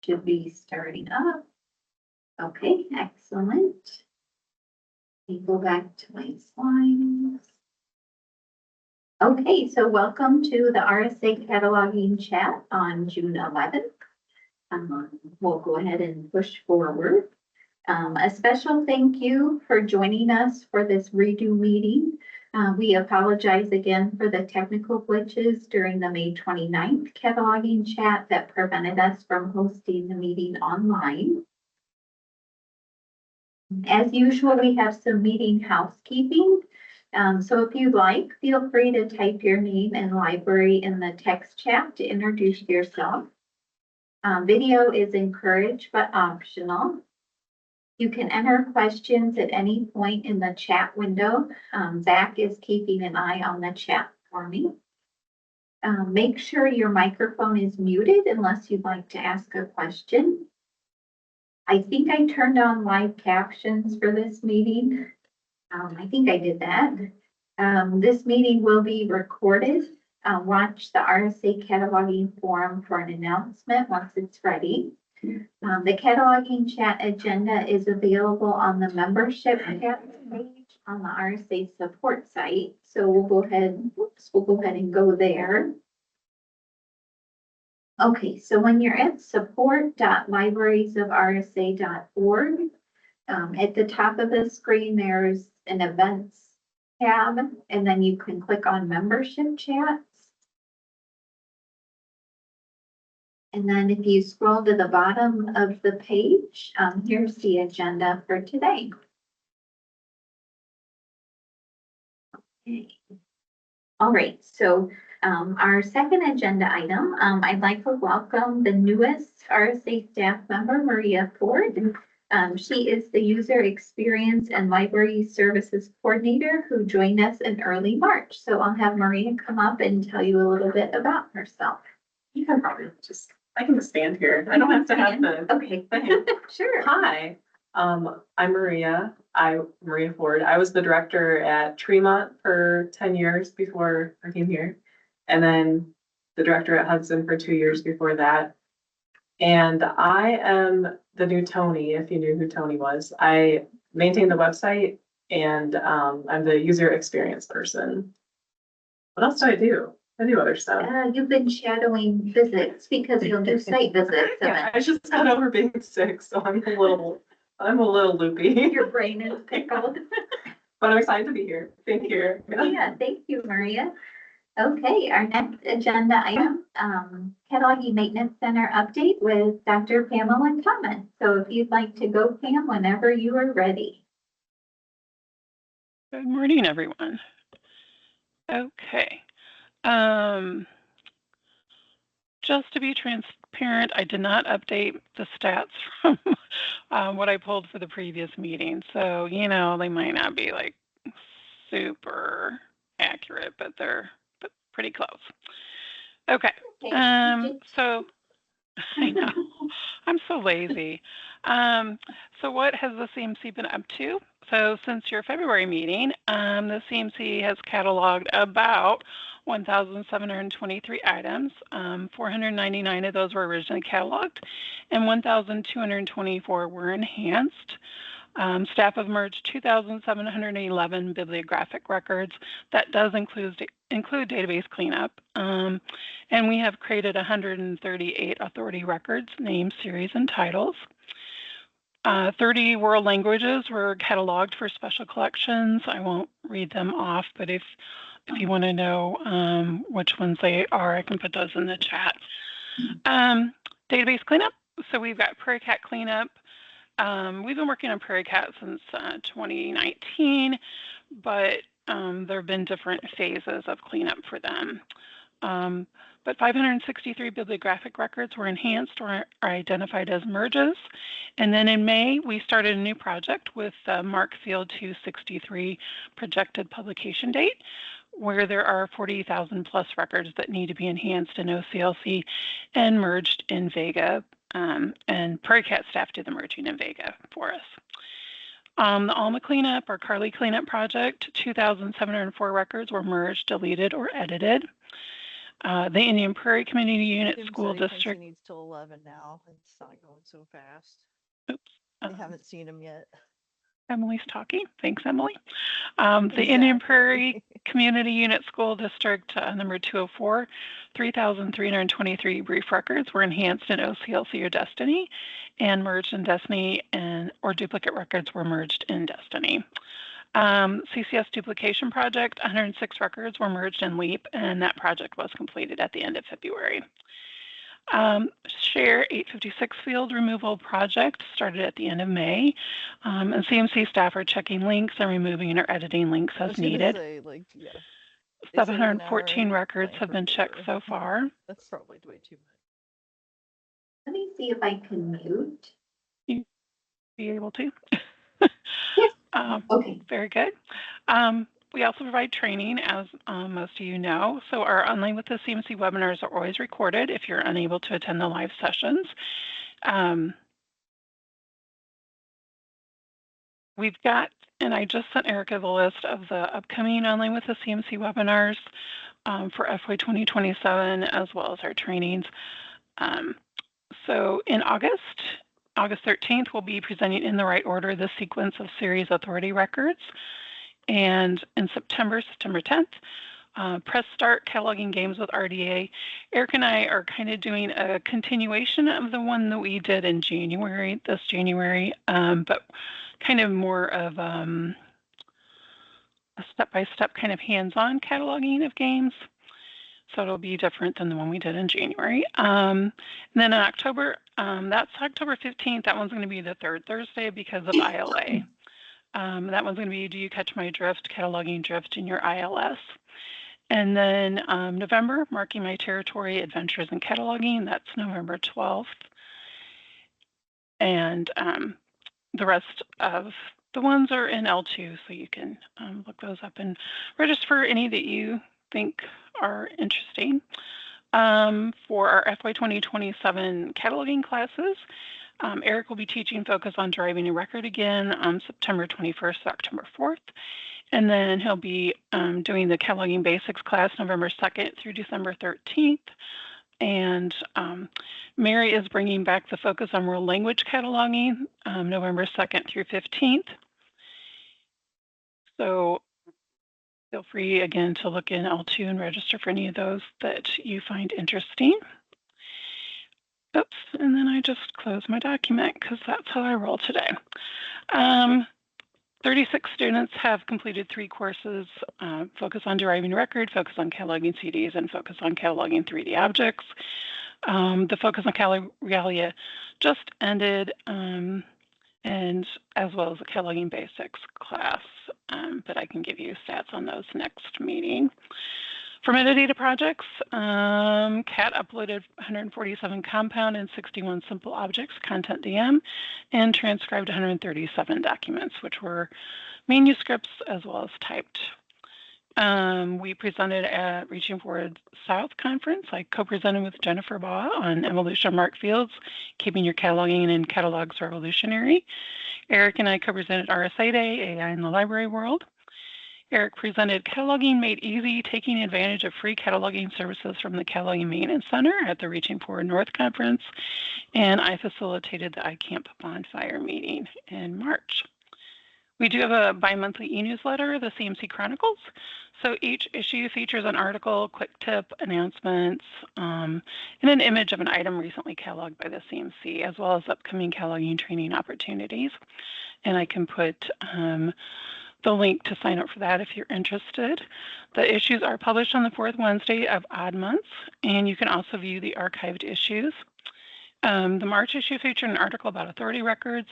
Should be starting up. Okay, excellent. Let me go back to my slides. Okay, so welcome to the RSA Cataloging Chat on June 11th. We'll go ahead and push forward. A special thank you for joining us for this redo meeting. We apologize again for the technical glitches during the May 29th cataloging chat that prevented us from hosting the meeting online. As usual, we have some meeting housekeeping. So if you'd like, feel free to type your name and library in the text chat to introduce yourself. Video is encouraged but optional. You can enter questions at any point in the chat window. Zach is keeping an eye on the chat for me. Make sure your microphone is muted unless you'd like to ask a question. I think I turned on live captions for this meeting. I think I did that. This meeting will be recorded. Watch the RSA Cataloging Forum for an announcement once it's ready. The cataloging chat agenda is available on the membership page on the RSA support site. So we'll go ahead and go there. Okay, so when you're at support.librariesofrsa.org, at the top of the screen, there's an events tab, and then you can click on membership chats. And then if you scroll to the bottom of the page, here's the agenda for today. Okay. All right, so our second agenda item, I'd like to welcome the newest RSA staff member, Maria Ford. She is the User Experience and Library Services Coordinator who joined us in early March. So I'll have Maria come up and tell you a little bit about herself. You can probably I can just stand here. I don't have to have the. Okay, sure. Hi, I'm Maria. I'm Maria Ford. I was the director at Tremont for 10 years before I came here, and then the director at Hudson for 2 years before that. And I am the new Tony, if you knew who Tony was. I maintain the website, and I'm the user experience person. What else do I do? I do other stuff. You've been shadowing visits because you'll do site visits. Yeah, I just got over being sick, so I'm a little loopy. Your brain is pickled. But I'm excited to be here. Thank you. Yeah, thank you, Maria. Okay, our next agenda item, Cataloging Maintenance Center update with Dr. Pamela Thomas. So if you'd like to go, Pam, whenever you are ready. Good morning, everyone. Okay. Just to be transparent, I did not update the stats from what I pulled for the previous meeting. So, you know, they might not be like super accurate, but they're pretty close. Okay. So I know I'm so lazy. So what has the CMC been up to? So since your February meeting, the CMC has cataloged about 1,723 items. 499 of those were originally cataloged, and 1,224 were enhanced. Staff have merged 2,711 bibliographic records. That does include database cleanup. And we have created 138 authority records, names, series, and titles. 30 world languages were cataloged for special collections. I won't read them off, but if you want to know which ones they are, I can put those in the chat. Database cleanup. So we've got Prairie Cat cleanup. We've been working on Prairie Cat since 2019, but there have been different phases of cleanup for them. But 563 bibliographic records were enhanced or are identified as merges. And then in May, we started a new project with Mark Field 263 projected publication date, where there are 40,000 plus records that need to be enhanced in OCLC and merged in Vega. And Prairie Cat staff did the merging in Vega for us. The Alma cleanup or Carly cleanup project, 2,704 records were merged, deleted, or edited. The Indian Prairie Community Unit Tim School said he thinks he District. needs till 11 now. It's not going so fast. Oops. They haven't seen him yet. Emily's talking. Thanks, Emily. The Indian Prairie Community Unit School District number 204, 3,323 brief records were enhanced in OCLC or Destiny and merged in Destiny, or duplicate records were merged in Destiny. CCS duplication project, 106 records were merged in LEAP, and that project was completed at the end of February. Share 856 field removal project started at the end of May, and CMC staff are checking links and removing or editing links as needed. Say, like, yeah. 714 records have been checked so far. That's probably way too much. Let me see if I can mute. You be able to? Yes. Okay. Very good. We also provide training, as most of you know. So our Online with the CMC webinars are always recorded if you're unable to attend the live sessions. We've got, and I just sent Erica the list of the upcoming Online with the CMC webinars for FY 2027, as well as our trainings. So in August 13th, we'll be presenting in the right order the sequence of series authority records. And in September 10th, press start cataloging games with RDA. Eric and I are kind of doing a continuation of the one that we did in January, this January, but kind of more of a step-by-step kind of hands-on cataloging of games. So it'll be different than the one we did in January. And then in October, that's October 15th. That one's going to be the third Thursday because of ILA. That one's going to be Do You Catch My Drift? Cataloging Drift in your ILS. And then November, Marking My Territory, Adventures in Cataloging. That's November 12th. And the rest of the ones are in L2, so you can look those up and register for any that you think are interesting. For our FY 2027 cataloging classes, Eric will be teaching Focus on Driving a Record again on September 21st to October 4th. And then he'll be doing the Cataloging Basics class November 2nd through December 13th. And Mary is bringing back the Focus on World Language Cataloging November 2nd through 15th. So feel free again to look in L2 and register for any of those that you find interesting. Oops, and then I just closed my document because that's how I roll today. 36 students have completed 3 courses, Focus on Deriving Record, Focus on Cataloging CDs, and Focus on Cataloging 3D Objects. The Focus on Cataloging just ended, and as well as the Cataloging Basics class, but I can give you stats on those next meeting. For metadata projects, CAT uploaded 147 compound and 61 simple objects, content DM, and transcribed 137 documents, which were manuscripts as well as typed. We presented at Reaching Forward South Conference. I co-presented with Jennifer Baugh on Evolution of Mark Fields, Keeping Your Cataloging in Catalogs Revolutionary. Eric and I co-presented RSA Day, AI in the Library World. Eric presented Cataloging Made Easy, Taking Advantage of Free Cataloging Services from the Cataloging Maintenance Center at the Reaching Forward North Conference, and I facilitated the iCamp Bonfire meeting in March. We do have a bi-monthly e-newsletter, the CMC Chronicles. So each issue features an article, quick tip, announcements, and an image of an item recently cataloged by the CMC, as well as upcoming cataloging training opportunities. And I can put the link to sign up for that if you're interested. The issues are published on the 4th Wednesday of odd months, and you can also view the archived issues. The March issue featured an article about authority records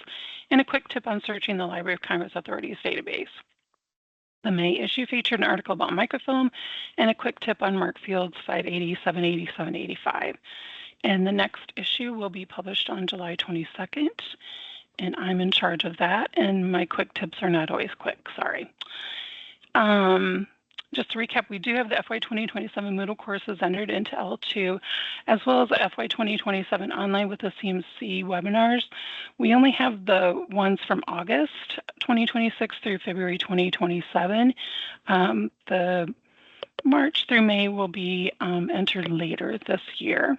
and a quick tip on searching the Library of Congress Authorities database. The May issue featured an article about microfilm and a quick tip on Mark Fields 580, 780, 785. And the next issue will be published on July 22nd. And I'm in charge of that, and my quick tips are not always quick, sorry. Just to recap, we do have the FY 2027 Moodle courses entered into L2, as well as the FY 2027 Online with the CMC webinars. We only have the ones from August 2026 through February 2027. The March through May will be entered later this year.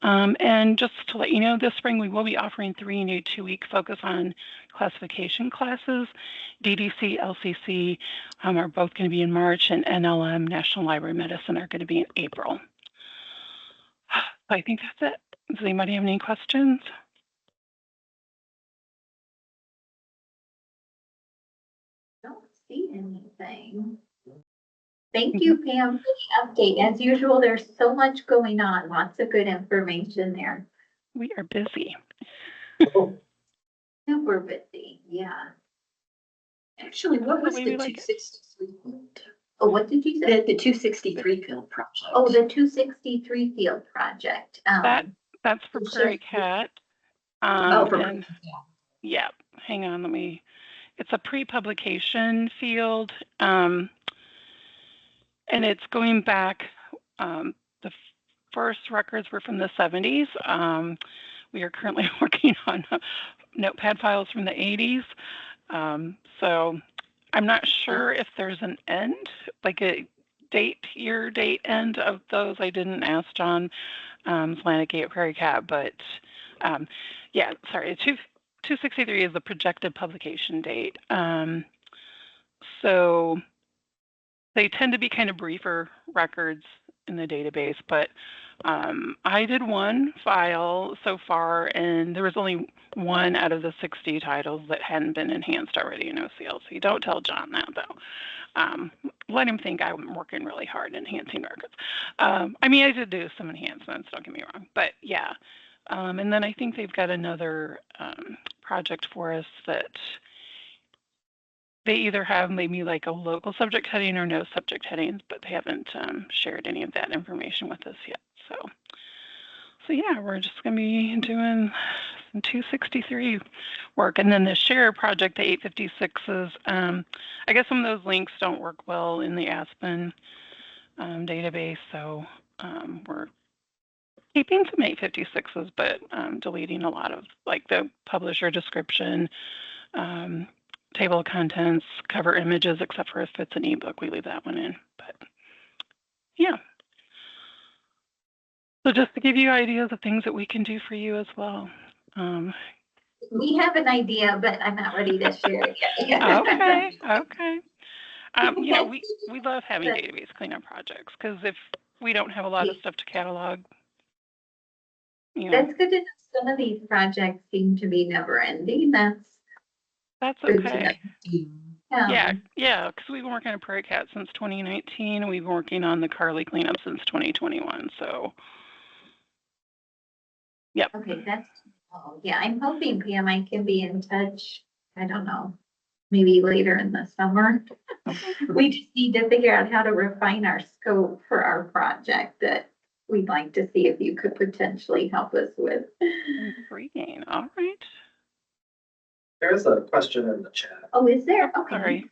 And just to let you know, this spring we will be offering 3 new 2-week focus on classification classes. DDC, LCC are both going to be in March, and NLM, National Library Medicine, are going to be in April. So I think that's it. Does anybody have any questions? Don't see anything. Thank you, Pam, for the update. As usual, there's so much going on, lots of good information there. We are busy. Super busy, yeah. Actually, what was Maybe the like it. 263 field? Oh, what did you say? The 263 field project. Oh, the 263 field project. That's for Sure. Prairie Cat. Oh, for And yeah, hang on, it's a pre-publication field. And it's going back, the first records were from the 70s. We are currently working on notepad files from the 80s. So I'm not sure if there's an end, like a year date end of those. I didn't ask John Slanicki at Prairie Cat, but yeah, sorry, 263 is the projected publication date. So they tend to be kind of briefer records in the database, but I did one file so far, and there was only one out of the 60 titles that hadn't been enhanced already in OCLC. Don't tell John that, though. Let him think I'm working really hard enhancing records. I mean, I did do some enhancements, don't get me wrong, but yeah. And then I think they've got another project for us that they either have maybe like a local subject heading or no subject headings, but they haven't shared any of that information with us yet. So yeah, we're just going to be doing some 263 work. And then the share project, the 856s, I guess some of those links don't work well in the Aspen database. So we're keeping some 856s, but deleting a lot of like the publisher description, table of contents, cover images, except for if it's an ebook, we leave that one in. But yeah. So just to give you ideas of things that we can do for you as well. We have an idea, but I'm not ready to share it yet. Okay. You know, we love having database cleanup projects because if we don't have a lot of stuff to catalog, you know. That's good to know. Some of these projects seem to be never ending. That's good to okay. know. Yeah, because we've been working on Prairie Cat since 2019, and we've been working on the Carly cleanup since 2021. So, yep. Okay, yeah, I'm hoping, Pam, I can be in touch. I don't know, maybe later in the summer. We just need to figure out how to refine our scope for our project that we'd like to see if you could potentially help us with. Intriguing. All right. There's a question in the chat. Oh, is there? Okay. Sorry.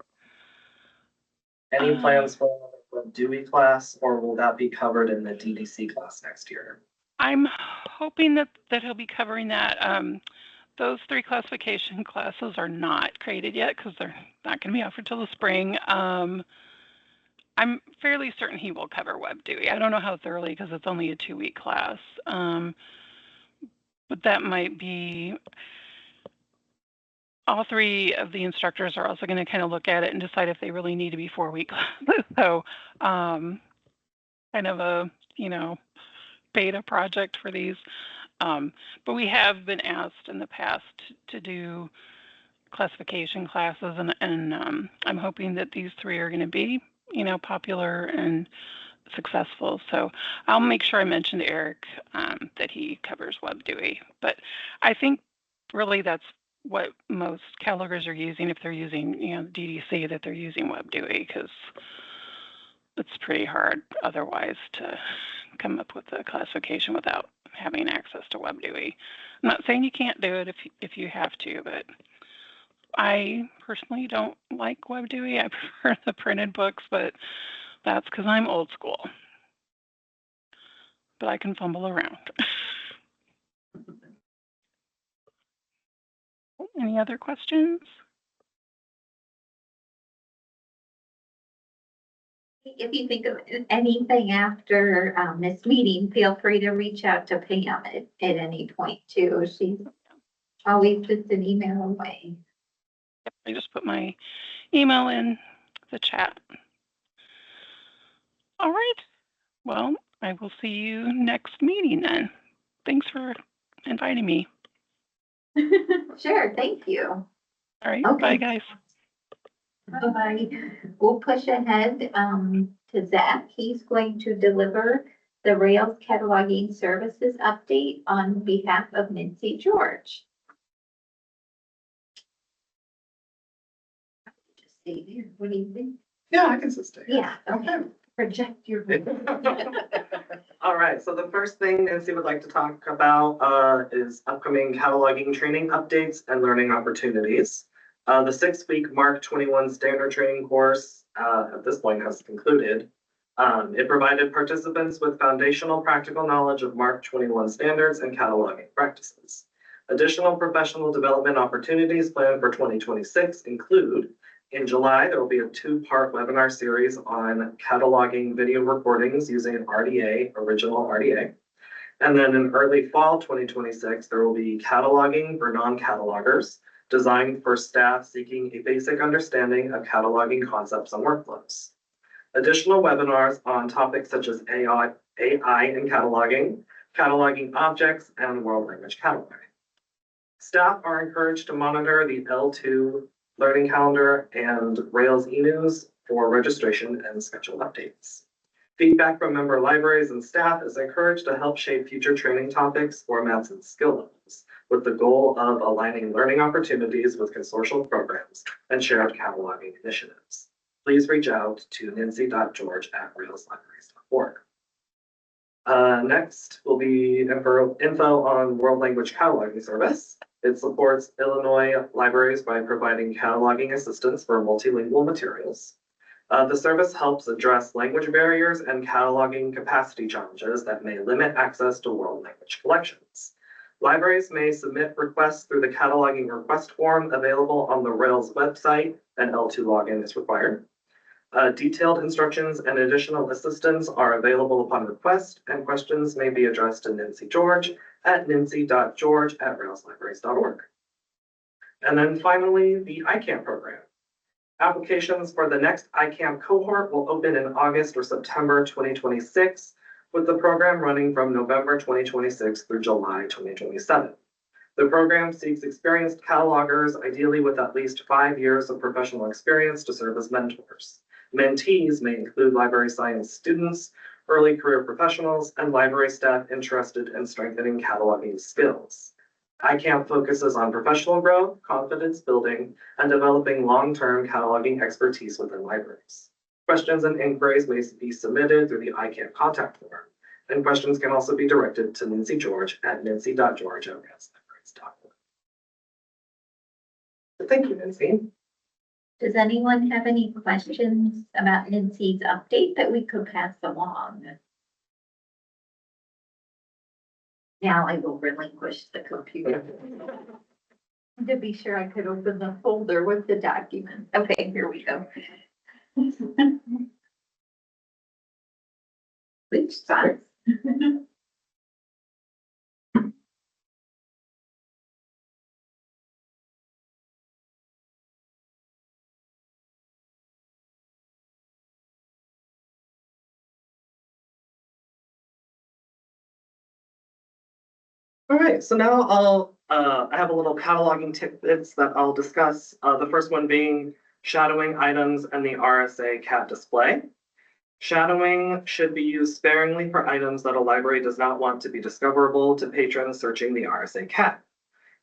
Any plans for another Dewey class, or will that be covered in the DDC class next year? I'm hoping that he'll be covering that. Those 3 classification classes are not created yet because they're not going to be offered till the spring. I'm fairly certain he will cover Web Dewey. I don't know how thoroughly because it's only a 2-week class. But that might be. All 3 of the instructors are also going to kind of look at it and decide if they really need to be 4-week classes. So kind of a, beta project for these. But we have been asked in the past to do classification classes, and I'm hoping that these 3 are going to be, popular and successful. So I'll make sure I mention to Eric that he covers Web Dewey. But I think really that's what most catalogers are using if they're using, DDC, that they're using Web Dewey, because it's pretty hard otherwise to come up with a classification without having access to Web Dewey. I'm not saying you can't do it if you have to, but I personally don't like Web Dewey. I prefer the printed books, but that's because I'm old school. But I can fumble around. Any other questions? If you think of anything after this meeting, feel free to reach out to Pam at any point too. She's always just an email away. Yep, I just put my email in the chat. All right. Well, I will see you next meeting then. Thanks for inviting me. Sure, thank you. All right. Okay. Bye, guys. Bye. We'll push ahead to Zach. He's going to deliver the Rails cataloging services update on behalf of Nancy George. Just stay there. What do you think? Yeah, I can stay. Yeah, okay. Project your. All right, so the first thing Nancy would like to talk about is upcoming cataloging training updates and learning opportunities. The 6-week Mark 21 standard training course at this point has concluded. It provided participants with foundational practical knowledge of Mark 21 standards and cataloging practices. Additional professional development opportunities planned for 2026 include: in July, there will be a 2-part webinar series on cataloging video recordings using RDA, original RDA. And then in early fall 2026, there will be cataloging for non-catalogers, designed for staff seeking a basic understanding of cataloging concepts and workflows. Additional webinars on topics such as AI and cataloging objects, and world language cataloging. Staff are encouraged to monitor the L2 learning calendar and Rails e-news for registration and schedule updates. Feedback from member libraries and staff is encouraged to help shape future training topics, formats, and skill levels, with the goal of aligning learning opportunities with consortial programs and shared cataloging initiatives. Please reach out to nancy.george@railslibraries.org. Next will be info on World Language Cataloging Service. It supports Illinois libraries by providing cataloging assistance for multilingual materials. The service helps address language barriers and cataloging capacity challenges that may limit access to world language collections. Libraries may submit requests through the cataloging request form available on the Rails website, and L2 login is required. Detailed instructions and additional assistance are available upon request, and questions may be addressed to Nancy George at nancy.george@railslibraries.org. And then finally, the ICAMP program. Applications for the next ICAMP cohort will open in August or September 2026, with the program running from November 2026 through July 2027. The program seeks experienced catalogers, ideally with at least 5 years of professional experience, to serve as mentors. Mentees may include library science students, early career professionals, and library staff interested in strengthening cataloging skills. ICAMP focuses on professional growth, confidence building, and developing long-term cataloging expertise within libraries. Questions and inquiries may be submitted through the ICAMP contact form, and questions can also be directed to Nancy George at nancy.george@railslibraries.org. Thank you, Nancy. Does anyone have any questions about Nancy's update that we could pass along? Now I will relinquish the computer. To be sure I could open the folder with the document. Okay, here we go. Which spots? All right, so now I have a little cataloging tidbits that I'll discuss. The first one being shadowing items and the RSA Cat display. Shadowing should be used sparingly for items that a library does not want to be discoverable to patrons searching the RSA Cat.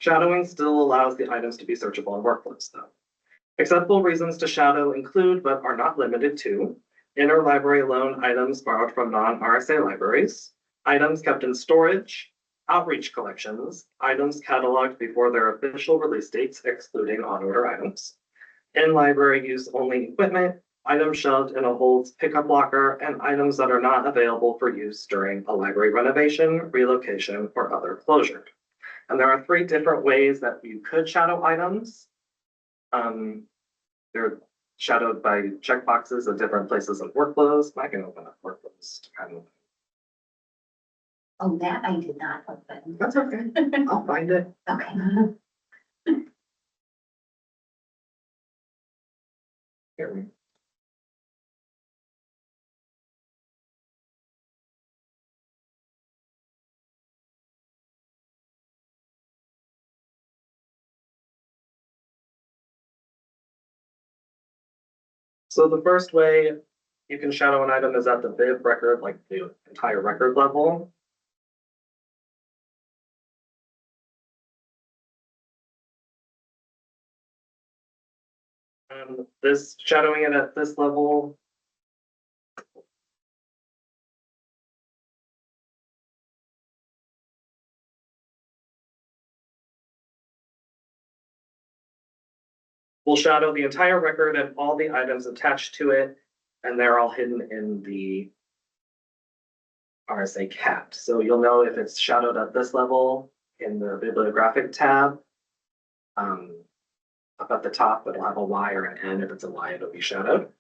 Shadowing still allows the items to be searchable in workflows, though. Acceptable reasons to shadow include, but are not limited to, interlibrary loan items borrowed from non-RSA libraries, items kept in storage, outreach collections, items cataloged before their official release dates, excluding on-order items, in-library use only equipment, items shelved in a holds pickup locker, and items that are not available for use during a library renovation, relocation, or other closure. And there are 3 different ways that you could shadow items. shadowed by checkboxes at different places of workflows. I can open up workflows to kind of. Oh, that I did not open. That's okay. I'll find it. Okay. Here we. So the first way you can shadow an item is at the bib record, like the entire record level. This shadowing it at this level. Will shadow the entire record and all the items attached to it, and they're all hidden in the RSA Cat. So you'll know if it's shadowed at this level in the bibliographic tab. Up at the top, it'll have a Y or an N. If it's a Y, it'll be shadowed,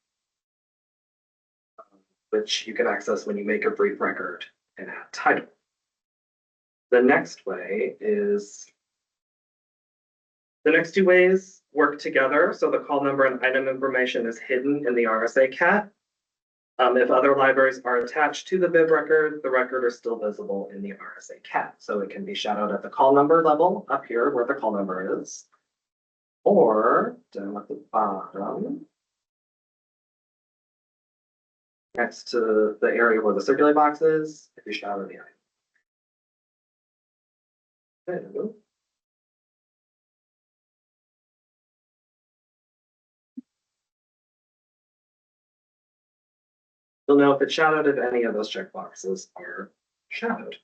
which you can access when you make a brief record and add title. The next way is, the next two ways work together. So the call number and item information is hidden in the RSA Cat. If other libraries are attached to the bib record, the record is still visible in the RSA Cat. So it can be shadowed at the call number level up here where the call number is, or down at the bottom next to the area where the circulate box is, if you shadow the item. So, you'll know if it's shadowed if any of those checkboxes are shadowed.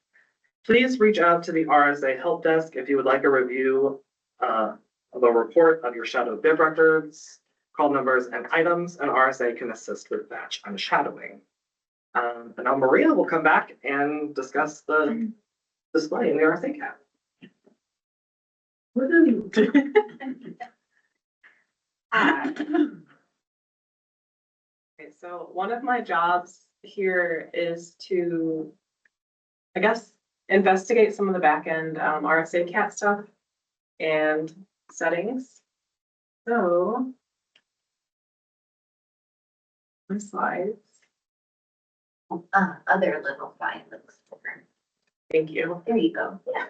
Please reach out to the RSA help desk if you would like a review of a report of your shadowed bib records, call numbers, and items, and RSA can assist with batch unshadowing. And now Maria will come back and discuss the display in the RSA Cat. Okay, so one of my jobs here is to, I guess, investigate some of the back-end RSA Cat stuff and settings. So, my slides. Other little file looks for. Thank you. There you go. Yeah.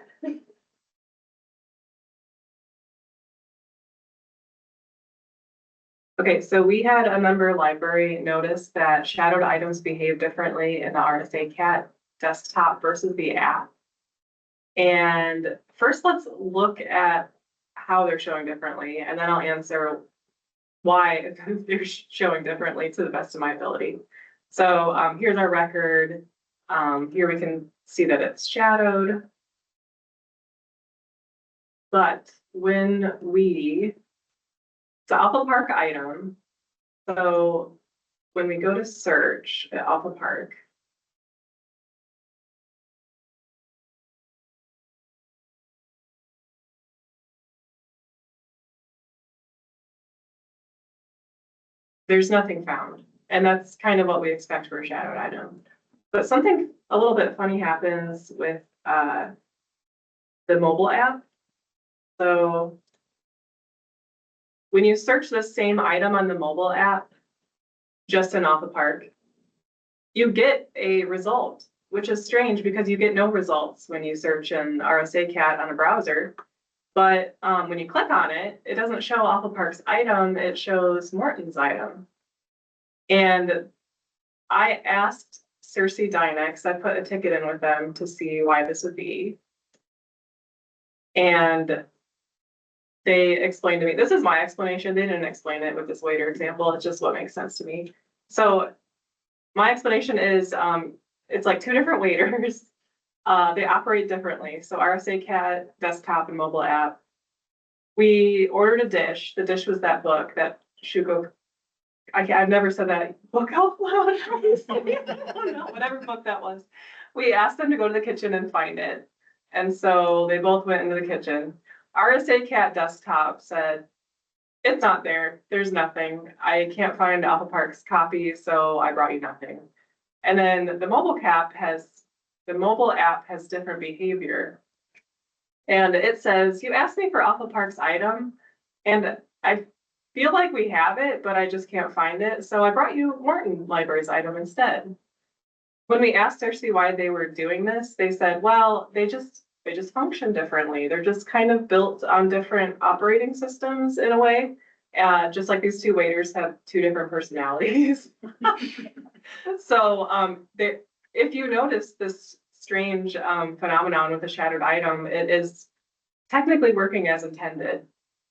Okay, so we had a member library notice that shadowed items behave differently in the RSA Cat desktop versus the app. And first, let's look at how they're showing differently, and then I'll answer why they're showing differently to the best of my ability. So here's our record. Here we can see that it's shadowed. But when we, it's an Alpha Park item. So when we go to search at Alpha Park, there's nothing found. And that's kind of what we expect for a shadowed item. But something a little bit funny happens with the mobile app. So when you search the same item on the mobile app, just in Alpha Park, you get a result, which is strange because you get no results when you search in RSA Cat on a browser. But when you click on it, it doesn't show Alpha Park's item, it shows Morton's item. And I asked Cersei Dynex, I put a ticket in with them to see why this would be. And they explained to me, this is my explanation, they didn't explain it with this waiter example, it's just what makes sense to me. So my explanation is, it's like two different waiters. They operate differently. So RSA Cat, desktop and mobile app. We ordered a dish. The dish was that book that Shuko, I've never said that book out loud. I don't know, whatever book that was. We asked them to go to the kitchen and find it. And so they both went into the kitchen. RSA Cat desktop said, It's not there. There's nothing. I can't find Alpha Park's copy, so I brought you nothing. And then the mobile app has different behavior. And it says, you asked me for Alpha Park's item, and I feel like we have it, but I just can't find it. So I brought you Morton Library's item instead. When we asked RC why they were doing this, they said, well, they just function differently. They're just kind of built on different operating systems in a way. Just like these two waiters have two different personalities. So if you notice this strange phenomenon with a shattered item, it is technically working as intended.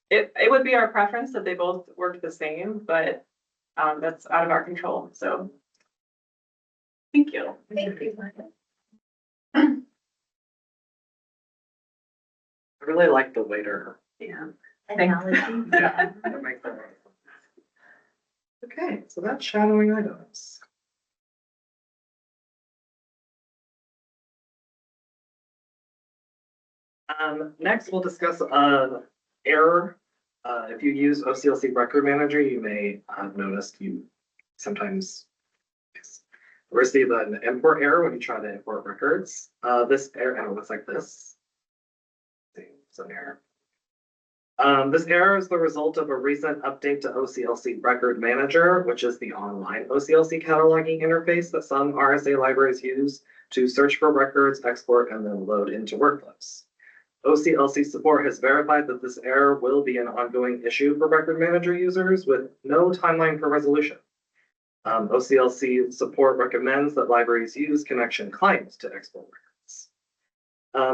It would be our preference that they both work the same, but that's out of our control. So thank you. Thank you. I really like the waiter. Yeah. Analogy. Yeah, that makes sense. Okay, so that's shadowing items. Next, we'll discuss error. If you use OCLC Record Manager, you may have noticed you sometimes receive an import error when you try to import records. This error looks like this. It's an error. This error is the result of a recent update to OCLC Record Manager, which is the online OCLC cataloging interface that some RSA libraries use to search for records, export, and then load into workflows. OCLC support has verified that this error will be an ongoing issue for Record Manager users with no timeline for resolution. OCLC support recommends that libraries use connection clients to export records.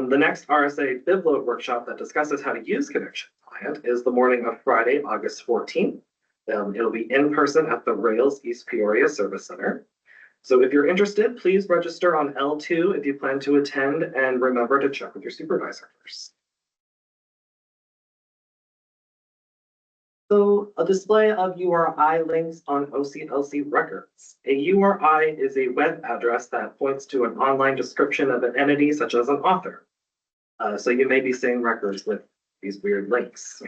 The next RSA BibLoad workshop that discusses how to use connection client is the morning of Friday, August 14th. It'll be in person at the Rails East Peoria Service Center. So if you're interested, please register on L2 if you plan to attend, and remember to check with your supervisor first. So a display of URI links on OCLC records. A URI is a web address that points to an online description of an entity, such as an author. So you may be seeing records with these weird links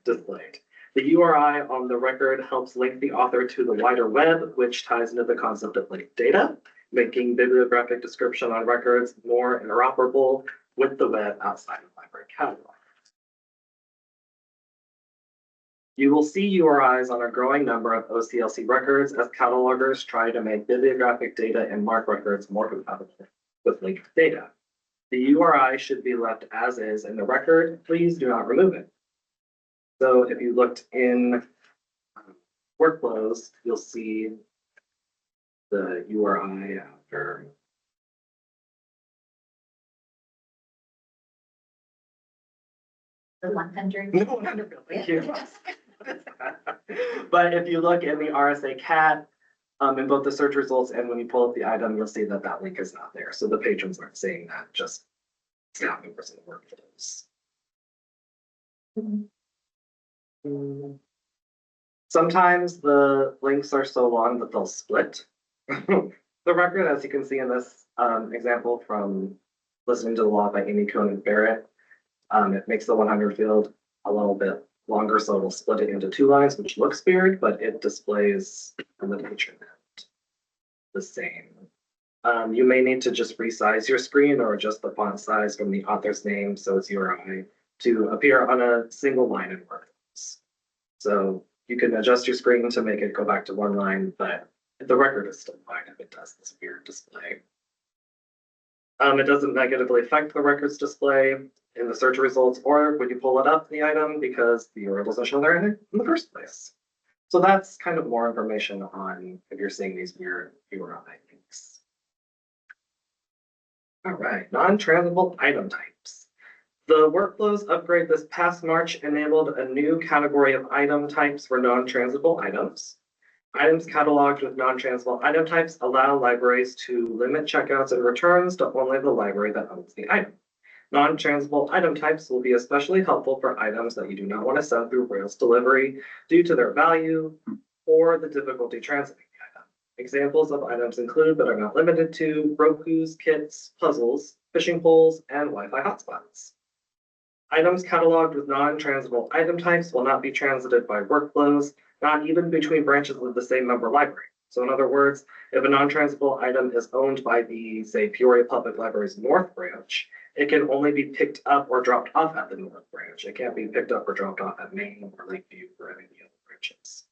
displayed. The URI on the record helps link the author to the wider web, which ties into the concept of linked data, making bibliographic description on records more interoperable with the web outside of library catalog. You will see URIs on a growing number of OCLC records as catalogers try to make bibliographic data in MARC records more compatible with linked data. The URI should be left as is in the record. Please do not remove it. So if you looked in workflows, you'll see the URI after. The 100. No, 100 thank you. But if you look in the RSA Cat, in both the search results and when you pull up the item, you'll see that that link is not there. So the patrons aren't seeing that, just staff members in the workflows. Sometimes the links are so long that they'll split the record, as you can see in this example from Listening to the Law by Amy Cohen Barrett. It makes the 100 field a little bit longer, so it'll split it into two lines, which looks weird, but it displays in the patron end the same. You may need to just resize your screen or adjust the font size from the author's name, so it's URI, to appear on a single line in workflows. So you can adjust your screen to make it go back to one line, but the record is still fine if it does this weird display. It doesn't negatively affect the record's display in the search results or when you pull it up the item because the URL doesn't show there in the first place. So that's kind of more information on if you're seeing these weird URI links. All right, non-translatable item types. The workflows upgrade this past March enabled a new category of item types for non-translatable items. Items cataloged with non-translatable item types allow libraries to limit checkouts and returns to only the library that owns the item. Non-translatable item types will be especially helpful for items that you do not want to send through Rails delivery due to their value or the difficulty translating the item. Examples of items include, but are not limited to, Roku's, kits, puzzles, fishing poles, and Wi-Fi hotspots. Items cataloged with non-transitable item types will not be transited by workflows, not even between branches of the same member library. So in other words, if a non-transitable item is owned by the, say, Peoria Public Library's North Branch, it can only be picked up or dropped off at the North Branch. It can't be picked up or dropped off at Maine or Lakeview or any of the other branches.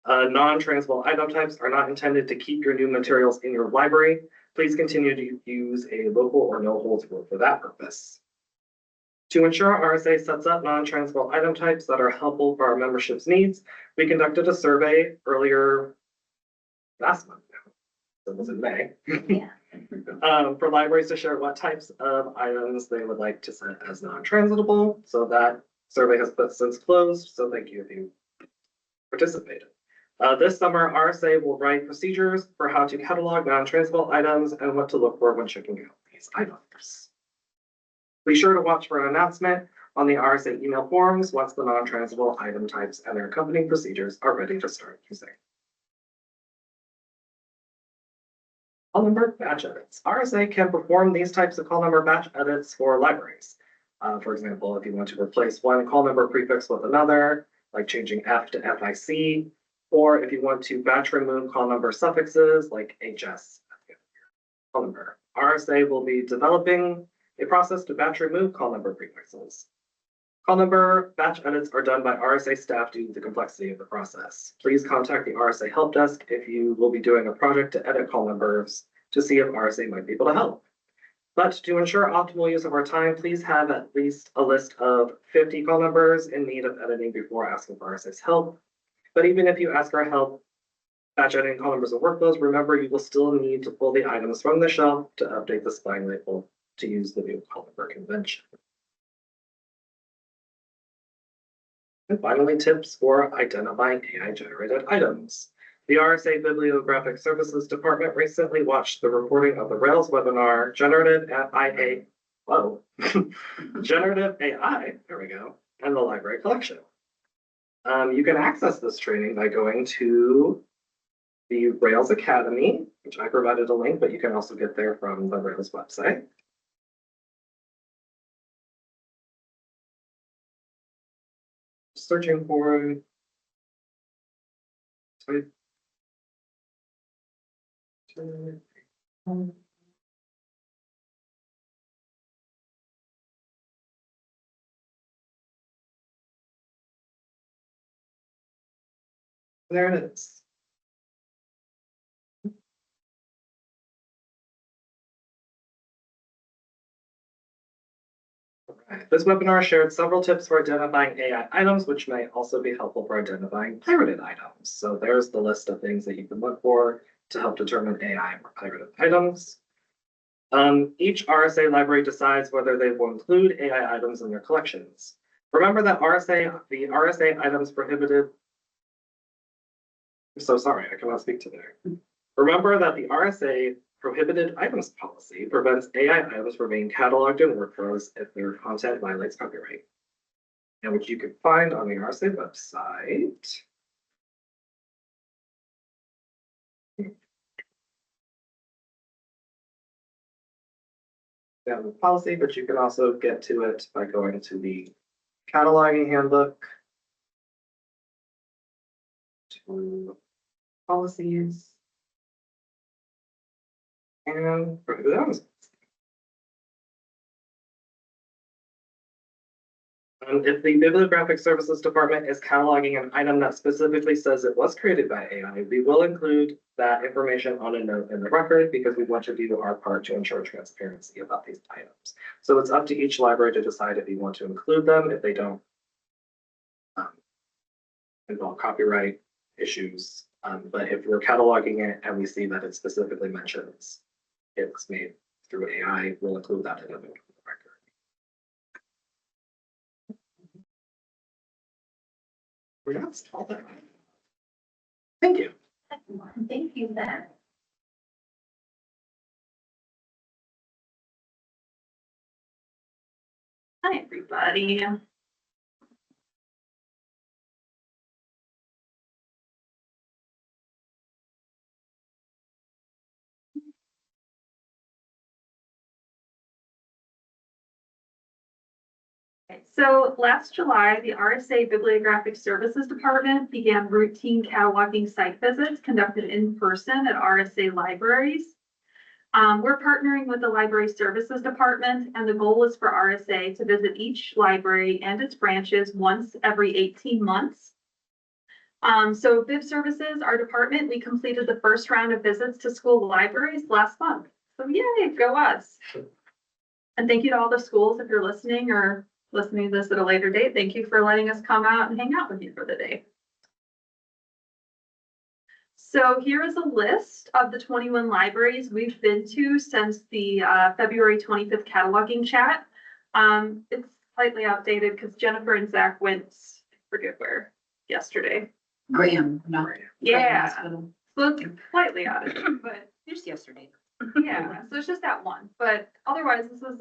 Non-transitable item types are not intended to keep your new materials in your library. Please continue to use a local or no holds rule for that purpose. To ensure RSA sets up non-transferable item types that are helpful for our membership's needs, we conducted a survey earlier last month. It was in May. Yeah. For libraries to share what types of items they would like to set as non-transitable. So that survey has since closed. So thank you if you participated. This summer, RSA will write procedures for how to catalog non-transitable items and what to look for when checking out these items. Be sure to watch for an announcement on the RSA email forums once the non-transitable item types and their accompanying procedures are ready to start using. Call number batch edits. RSA can perform these types of call number batch edits for libraries. For example, if you want to replace one call number prefix with another, like changing F to FIC, or if you want to batch remove call number suffixes like HS call number. RSA will be developing a process to batch remove call number prefixes. Call number batch edits are done by RSA staff due to the complexity of the process. Please contact the RSA help desk if you will be doing a project to edit call numbers to see if RSA might be able to help. But to ensure optimal use of our time, please have at least a list of 50 call numbers in need of editing before asking for RSA's help. But even if you ask our help, batch editing call numbers and workflows, remember you will still need to pull the items from the shelf to update the spine label to use the new call number convention. And finally, tips for identifying AI-generated items. The RSA Bibliographic Services Department recently watched the recording of the Rails webinar, Generative AI, Generative AI, there we go, and the library collection. You can access this training by going to the Rails Academy, which I provided a link, but you can also get there from the Rails website. Searching for there it is. This webinar shared several tips for identifying AI items, which may also be helpful for identifying pirated items. So there's the list of things that you can look for to help determine AI or pirated items. Each RSA library decides whether they will include AI items in their collections. Remember that the RSA items prohibited. I'm so sorry, I cannot speak today. Remember that the RSA prohibited items policy prevents AI items from being cataloged in workflows if their content violates copyright, and which you can find on the RSA website. The policy, but you can also get to it by going to the cataloging handbook, to policies, and prohibit items. If the Bibliographic Services Department is cataloging an item that specifically says it was created by AI, we will include that information on a note in the record because we want to do our part to ensure transparency about these items. So it's up to each library to decide if you want to include them, if they don't involve copyright issues. But if we're cataloging it and we see that it specifically mentions it's made through AI, we'll include that in the record. That's all that. Thank you. Thank you, Matt. Hi, everybody. So last July, the RSA Bibliographic Services Department began routine cataloging site visits conducted in person at RSA libraries. We're partnering with the Library Services Department, and the goal is for RSA to visit each library and its branches once every 18 months. So BIB Services, our department, we completed the first round of visits to school libraries last month. So yay, go us. And thank you to all the schools if you're listening or listening to this at a later date. Thank you for letting us come out and hang out with you for the day. So here is a list of the 21 libraries we've been to since the February 25th cataloging chat. It's slightly outdated because Jennifer and Zach went, I forget where, yesterday. Graham, no. Yeah, so it's slightly outdated, but Just yesterday. yeah, so it's just that one. But otherwise, this is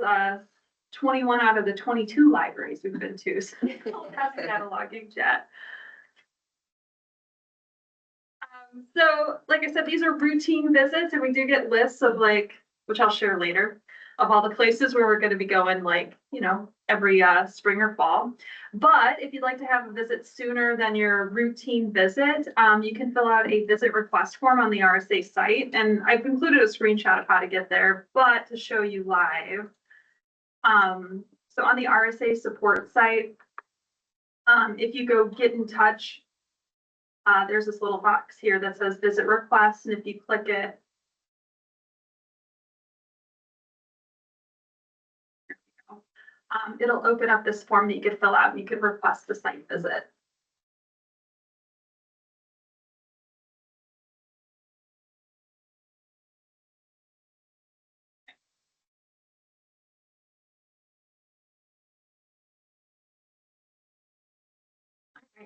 21 out of the 22 libraries we've been to. So that's the cataloging chat. So like I said, these are routine visits, and we do get lists of like, which I'll share later, of all the places where we're going to be going, like, you know, every spring or fall. But if you'd like to have a visit sooner than your routine visit, you can fill out a visit request form on the RSA site. And I've included a screenshot of how to get there, but to show you live. So on the RSA support site, if you go get in touch, there's this little box here that says visit request, and if you click it, it'll open up this form that you could fill out and you could request the site visit.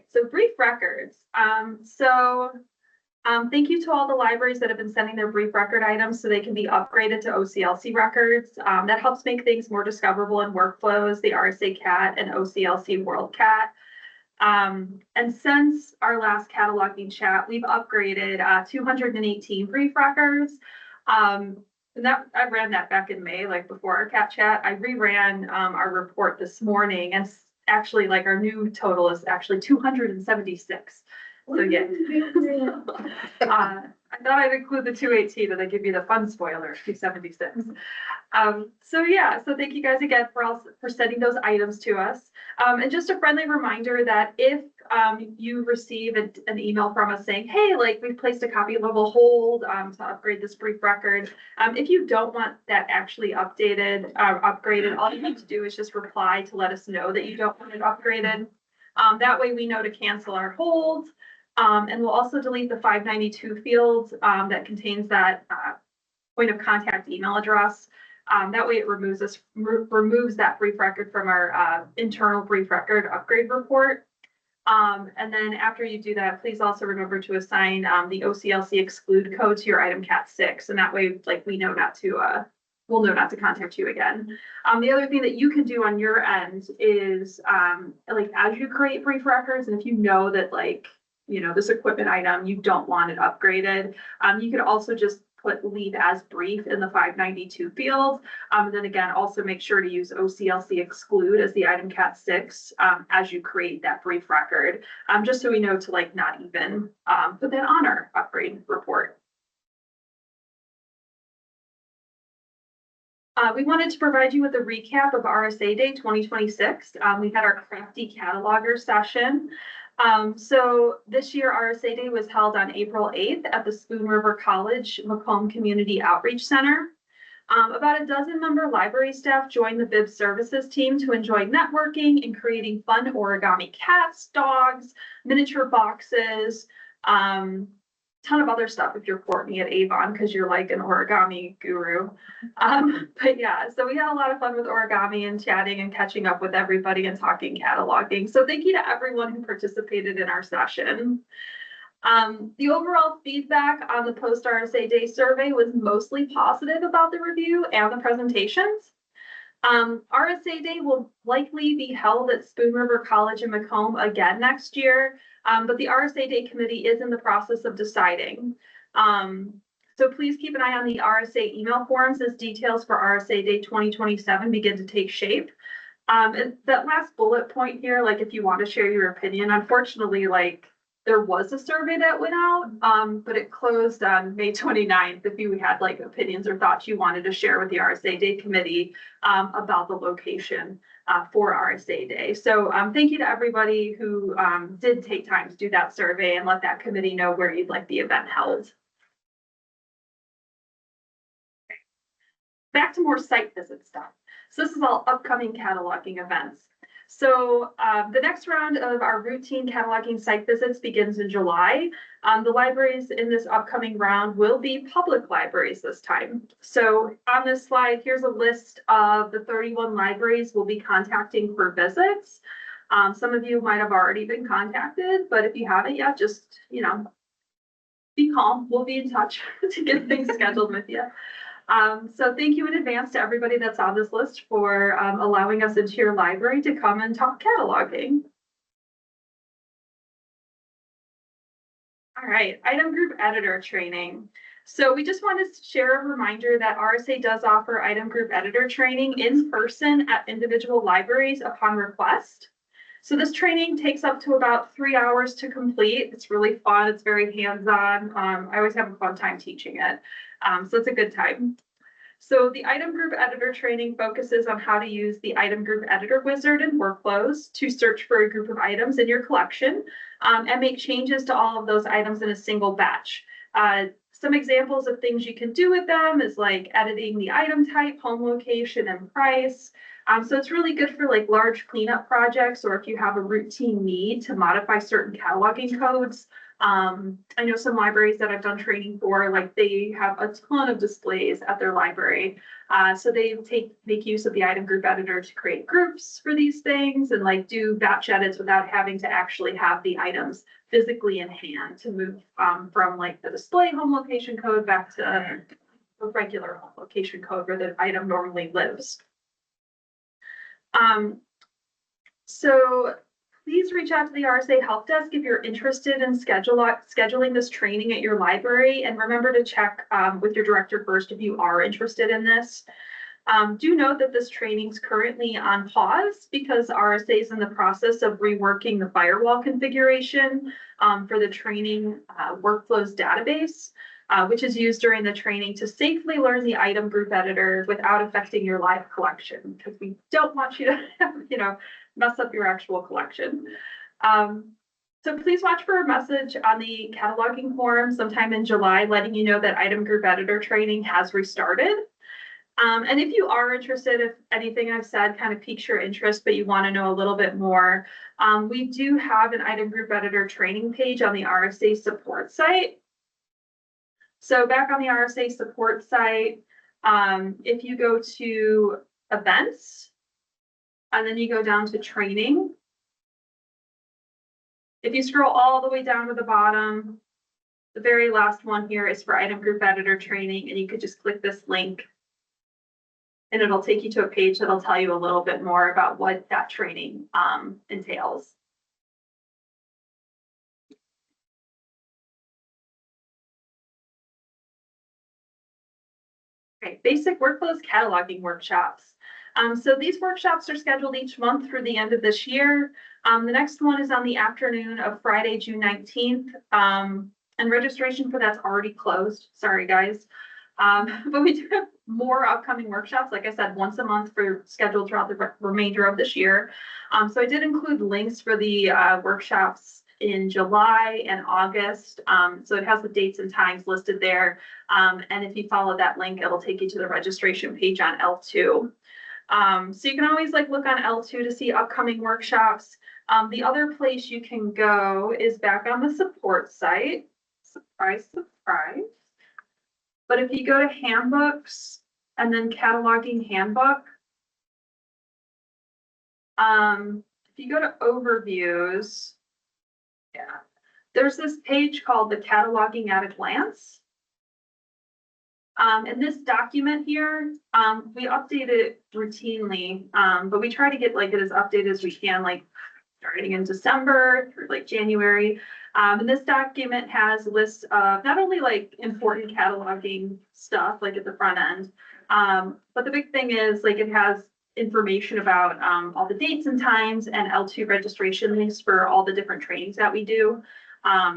So brief records. Thank you to all the libraries that have been sending their brief record items so they can be upgraded to OCLC records. That helps make things more discoverable in workflows, the RSA Cat and OCLC WorldCat. And since our last cataloging chat, we've upgraded 218 brief records. And that I ran that back in May, like before our cat chat. I reran our report this morning, and actually, like, our new total is actually 276. So yeah. I thought I'd include the 218 and then give you the fun spoiler, 276. So yeah, so thank you guys again for sending those items to us. And just a friendly reminder that if you receive an email from us saying, hey, like, we've placed a copy level hold to upgrade this brief record. If you don't want that actually updated, upgraded, all you need to do is just reply to let us know that you don't want it upgraded. That way we know to cancel our hold. And we'll also delete the 592 field that contains that point of contact email address. That way it removes that brief record from our internal brief record upgrade report. And then after you do that, please also remember to assign the OCLC exclude code to your item cat 6. And that way, like, we know not to, we'll know not to contact you again. The other thing that you can do on your end is, like, as you create brief records, and if you know that, like, you know, this equipment item, you don't want it upgraded, you could also just leave as brief in the 592 field. And then again, also make sure to use OCLC exclude as the item cat 6 as you create that brief record, just so we know to, like, not even put that on our upgrade report. We wanted to provide you with a recap of RSA Day 2026. We had our crafty cataloger session. So this year, RSA Day was held on April 8th at the Spoon River College Macomb Community Outreach Center. About a dozen member library staff joined the BIB services team to enjoy networking and creating fun origami cats, dogs, miniature boxes, ton of other stuff if you're Courtney at Avon because you're like an origami guru. But yeah, so we had a lot of fun with origami and chatting and catching up with everybody and talking cataloging. So thank you to everyone who participated in our session. The overall feedback on the post RSA Day survey was mostly positive about the review and the presentations. RSA Day will likely be held at Spoon River College in Macomb again next year, but the RSA Day committee is in the process of deciding. So please keep an eye on the RSA email forums as details for RSA Day 2027 begin to take shape. And that last bullet point here, like if you want to share your opinion, unfortunately, like there was a survey that went out, but it closed on May 29th. If you had like opinions or thoughts you wanted to share with the RSA Day Committee about the location for RSA Day. So thank you to everybody who did take time to do that survey and let that committee know where you'd like the event held. Back to more site visit stuff. So this is all upcoming cataloging events. So the next round of our routine cataloging site visits begins in July. The libraries in this upcoming round will be public libraries this time. So on this slide, here's a list of the 31 libraries we'll be contacting for visits. Some of you might have already been contacted, but if you haven't yet, just, be calm. We'll be in touch to get things scheduled with you. So thank you in advance to everybody that's on this list for allowing us into your library to come and talk cataloging. All right, item group editor training. So we just wanted to share a reminder that RSA does offer item group editor training in person at individual libraries upon request. So this training takes up to about 3 hours to complete. It's really fun. It's very hands-on. I always have a fun time teaching it. So it's a good time. So the item group editor training focuses on how to use the item group editor wizard and workflows to search for a group of items in your collection and make changes to all of those items in a single batch. Some examples of things you can do with them is like editing the item type, home location, and price. So it's really good for like large cleanup projects, or if you have a routine need to modify certain cataloging codes. I know some libraries that I've done training for, like they have a ton of displays at their library. So they make use of the item group editor to create groups for these things and like do batch edits without having to actually have the items physically in hand to move from like the display home location code back to a regular home location code where the item normally lives. So please reach out to the RSA Help Desk if you're interested in scheduling this training at your library, and remember to check with your director first if you are interested in this. Do note that this training is currently on pause because RSA is in the process of reworking the firewall configuration for the training workflows database, which is used during the training to safely learn the item group editor without affecting your live collection, because we don't want you to, mess up your actual collection. So please watch for a message on the cataloging forum sometime in July, letting you know that item group editor training has restarted. And if you are interested, if anything I've said kind of piques your interest, but you want to know a little bit more, we do have an item group editor training page on the RSA support site. So back on the RSA support site, if you go to events, and then you go down to training. If you scroll all the way down to the bottom, the very last one here is for item group editor training, and you could just click this link and it'll take you to a page that'll tell you a little bit more about what that training entails. Okay, basic workflows cataloging workshops. So these workshops are scheduled each month through the end of this year. The next one is on the afternoon of Friday, June 19th. And registration for that's already closed. Sorry, guys. But we do have more upcoming workshops, like I said, once a month for scheduled throughout the remainder of this year. So I did include links for the workshops in July and August. So it has the dates and times listed there. And if you follow that link, it'll take you to the registration page on L2. So you can always like look on L2 to see upcoming workshops. The other place you can go is back on the support site. Surprise, surprise. But if you go to handbooks and then cataloging handbook, if you go to overviews, there's this page called the cataloging at a glance. And this document here, we update it routinely, but we try to get like it as updated as we can, like starting in December through like January. And this document has lists of not only like important cataloging stuff like at the front end, but the big thing is like it has information about all the dates and times and L2 registration links for all the different trainings that we do.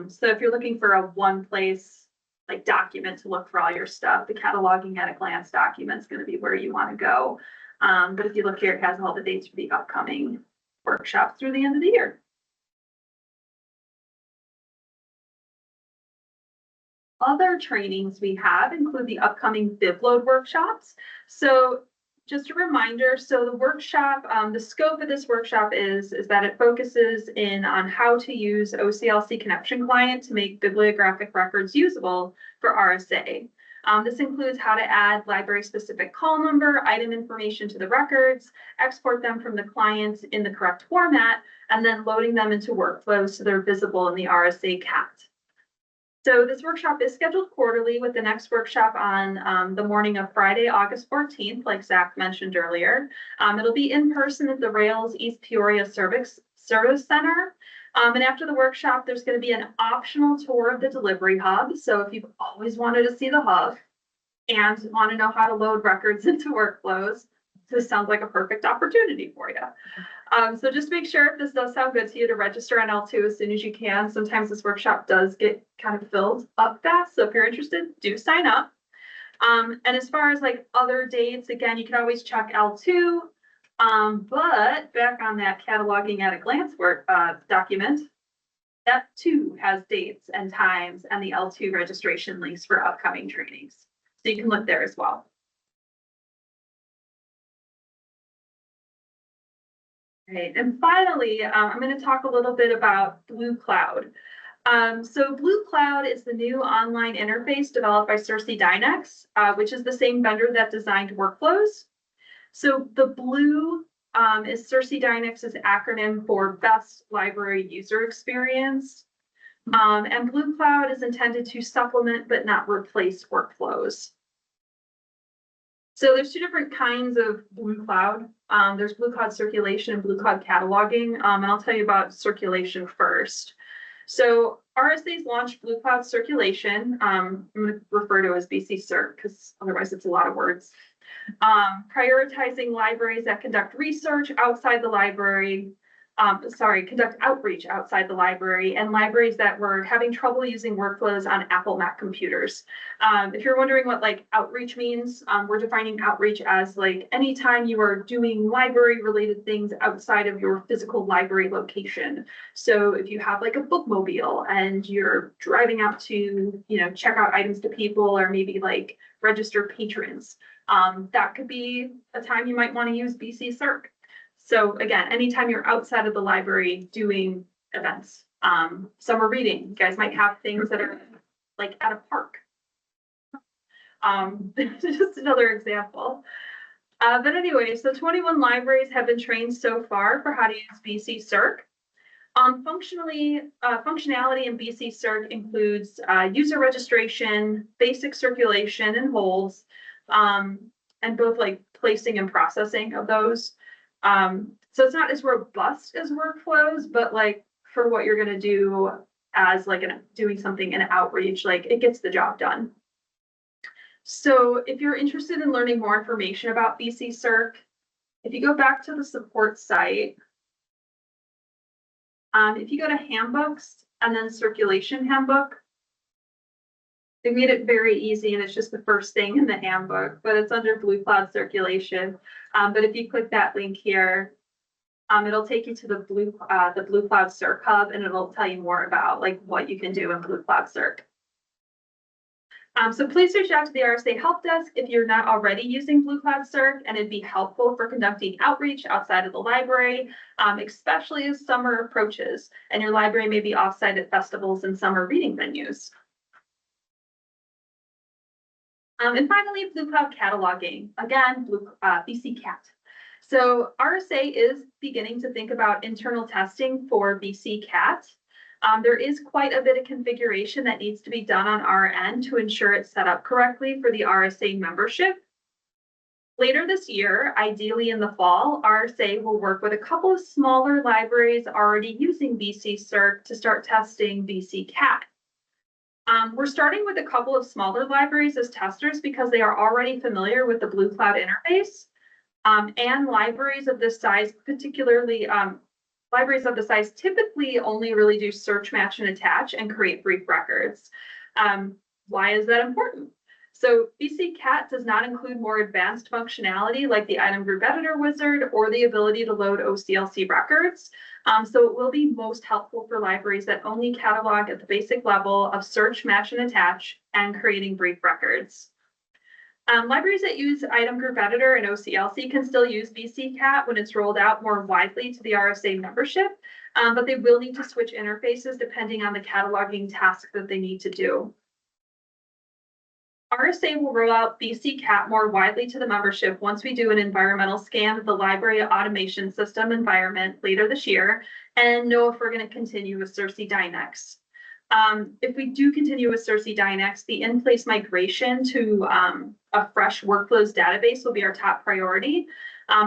So if you're looking for a one place like document to look for all your stuff, the cataloging at a glance document is going to be where you want to go. But if you look here, it has all the dates for the upcoming workshops through the end of the year. Other trainings we have include the upcoming BibLoad workshops. So just a reminder, so the workshop, the scope of this workshop is that it focuses in on how to use OCLC Connection Client to make bibliographic records usable for RSA. This includes how to add library-specific call number, item information to the records, export them from the client in the correct format, and then loading them into workflows so they're visible in the RSA CAT. So this workshop is scheduled quarterly with the next workshop on the morning of Friday, August 14th, like Zach mentioned earlier. It'll be in person at the Rails East Peoria Service Center. And after the workshop, there's going to be an optional tour of the delivery hub. So if you've always wanted to see the hub and want to know how to load records into workflows, this sounds like a perfect opportunity for you. So just make sure if this does sound good to you to register on L2 as soon as you can. Sometimes this workshop does get kind of filled up fast. So if you're interested, do sign up. And as far as like other dates, again, you can always check L2. But back on that cataloging at a glance work document, that too has dates and times and the L2 registration links for upcoming trainings. So you can look there as well. Right, and finally, I'm going to talk a little bit about Blue Cloud. So Blue Cloud is the new online interface developed by Cersei Dynex, which is the same vendor that designed workflows. So the Blue is Cersei Dynex's acronym for Best Library User Experience. And Blue Cloud is intended to supplement but not replace workflows. So there's two different kinds of Blue Cloud. There's Blue Cloud Circulation and Blue Cloud Cataloging. And I'll tell you about circulation first. So RSA's launched Blue Cloud Circulation. I'm going to refer to as BC Circ because otherwise it's a lot of words. Prioritizing libraries that conduct research outside the library, conduct outreach outside the library, and libraries that were having trouble using workflows on Apple Mac computers. If you're wondering what like outreach means, we're defining outreach as like anytime you are doing library related things outside of your physical library location. So if you have like a bookmobile and you're driving out to, check out items to people or maybe like register patrons, that could be a time you might want to use BC Circ. So again, anytime you're outside of the library doing events, summer reading, you guys might have things that are like at a park. Just another example. But anyway, so 21 libraries have been trained so far for how to use BC Circ. Functionality in BC Circ includes user registration, basic circulation and holds, and both like placing and processing of those. So it's not as robust as workflows, but like for what you're going to do as like doing something in outreach, like it gets the job done. So if you're interested in learning more information about BC Circ, if you go back to the support site, if you go to handbooks and then circulation handbook, they made it very easy and it's just the first thing in the handbook, but it's under Blue Cloud Circulation. But if you click that link here, it'll take you to the Blue Cloud Circ Hub and it'll tell you more about like what you can do in Blue Cloud Circ. So please reach out to the RSA Help Desk if you're not already using Blue Cloud Circ, and it'd be helpful for conducting outreach outside of the library, especially as summer approaches and your library may be offsite at festivals and summer reading venues. And finally, Blue Cloud Cataloging, again, BC Cat. So RSA is beginning to think about internal testing for BC Cat. There is quite a bit of configuration that needs to be done on our end to ensure it's set up correctly for the RSA membership. Later this year, ideally in the fall, RSA will work with a couple of smaller libraries already using BC Circ to start testing BC Cat. We're starting with a couple of smaller libraries as testers because they are already familiar with the Blue Cloud interface. And libraries of this size, particularly, libraries of the size typically only really do search, match, and attach and create brief records. Why is that important? So BC Cat does not include more advanced functionality like the item group editor wizard or the ability to load OCLC records. So it will be most helpful for libraries that only catalog at the basic level of search, match, and attach and creating brief records. Libraries that use item group editor and OCLC can still use BC Cat when it's rolled out more widely to the RSA membership, but they will need to switch interfaces depending on the cataloging task that they need to do. RSA will roll out BC Cat more widely to the membership once we do an environmental scan of the library automation system environment later this year and know if we're going to continue with CIRCE Dynex. If we do continue with CIRCE Dynex, the in-place migration to a fresh workflows database will be our top priority.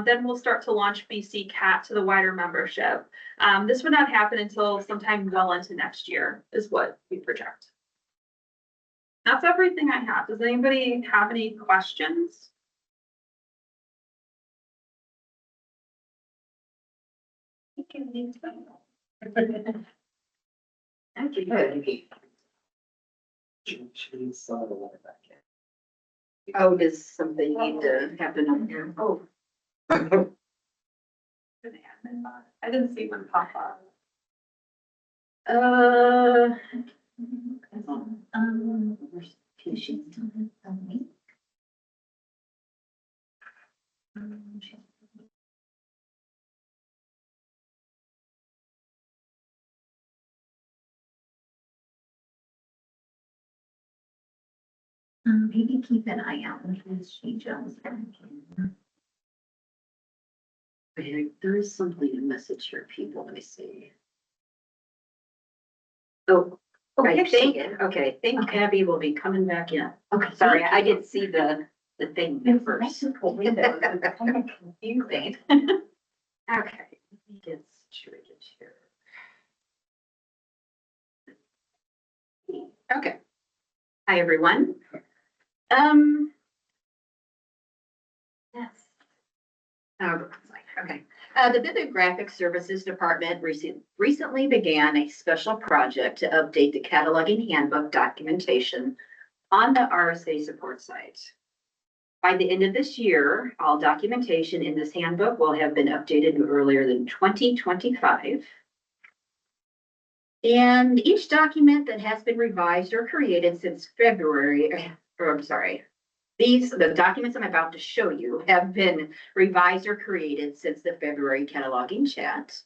Then we'll start to launch BC Cat to the wider membership. This would not happen until sometime well into next year is what we project. That's everything I have. Does anybody have any questions? Oh, does something need to happen up here? Oh. I didn't see one pop up. There's two sheets on me. Maybe keep an eye out when she jumps back in. There is something to message here, people. Let me see. Oh, I think, okay, I think Abby will be coming back in. Okay, sorry, I didn't see the thing at first. Kind of confusing. Okay, let me get situated here. Okay. Hi, everyone. Yes. Okay. The Bibliographic Services Department recently began a special project to update the cataloging handbook documentation on the RSA support site. By the end of this year, all documentation in this handbook will have been updated no earlier than 2025. And each document that has been revised or created since February, or I'm sorry, the documents I'm about to show you have been revised or created since the February cataloging chat.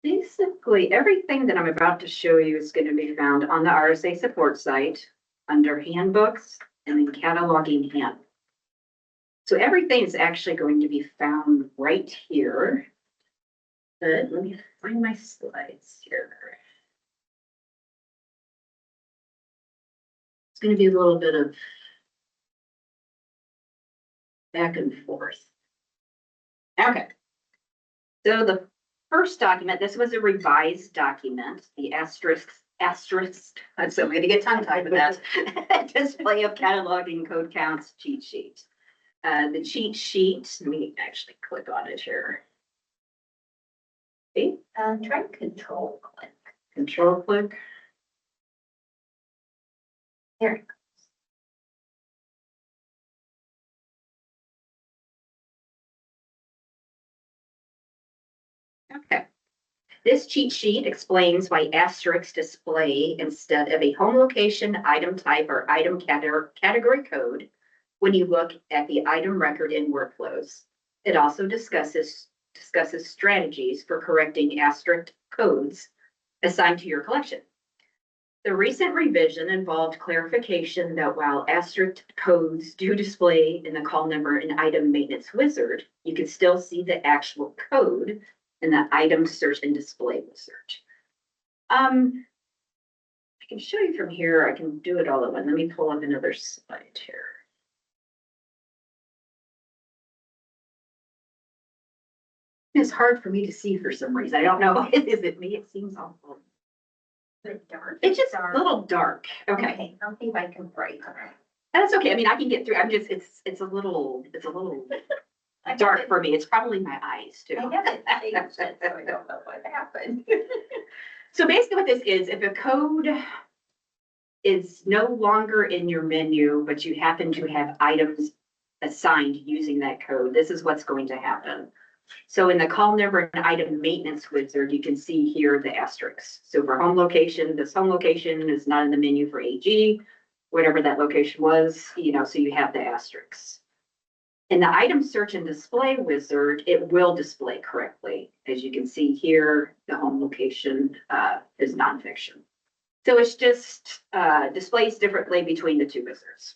Basically, everything that I'm about to show you is going to be found on the RSA support site under handbooks and then cataloging handbook. So everything is actually going to be found right here. But let me find my slides here. It's going to be a little bit of back and forth. Okay. So the first document, this was a revised document, the asterisk, so I'm going to get tongue tied with that. Display of cataloging code counts cheat sheet. The cheat sheet, let me actually click on it here. Okay, try control click. Control click. There it goes. Okay. This cheat sheet explains why asterisks display instead of a home location, item type, or item category code when you look at the item record in workflows. It also discusses strategies for correcting asterisk codes assigned to your collection. The recent revision involved clarification that while asterisk codes do display in the call number and item maintenance wizard, you can still see the actual code in the item search and display wizard. I can show you from here. I can do it all at once. Let me pull up another slide here. It's hard for me to see for some reason. I don't know. Is it me? It seems awful. Dark. It's just a little dark. Okay. I'll see if I can brighten. That's okay. I mean, I can get through. I'm just, it's a little dark for me. It's probably my eyes too. I haven't changed it, so I don't know what happened. So basically what this is, if a code is no longer in your menu, but you happen to have items assigned using that code, this is what's going to happen. So in the call number and item maintenance wizard, you can see here the asterisks. So for home location, this home location is not in the menu for AG, whatever that location was, so you have the asterisks. In the item search and display wizard, it will display correctly. As you can see here, the home location is nonfiction. So it's just displays differently between the two wizards.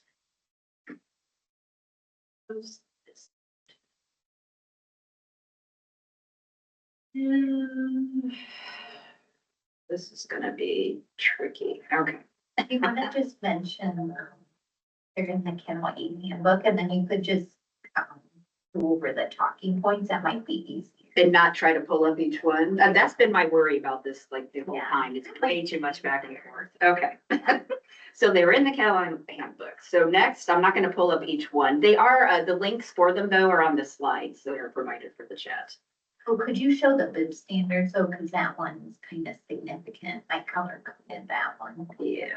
This is gonna be tricky. Okay. You want to just mention, they're in the Kentucky handbook, and then you could just go over the talking points. That might be easier. And not try to pull up each one. That's been my worry about this, like the whole Yeah. time. It's way too much back and forth. Okay. So they were in the catalog handbook. So next, I'm not gonna pull up each one. They are, the links for them though are on the slides that are provided for the chat. Oh, could you show the bib standards though, because that one's kind of significant. I color coded that one. Yeah.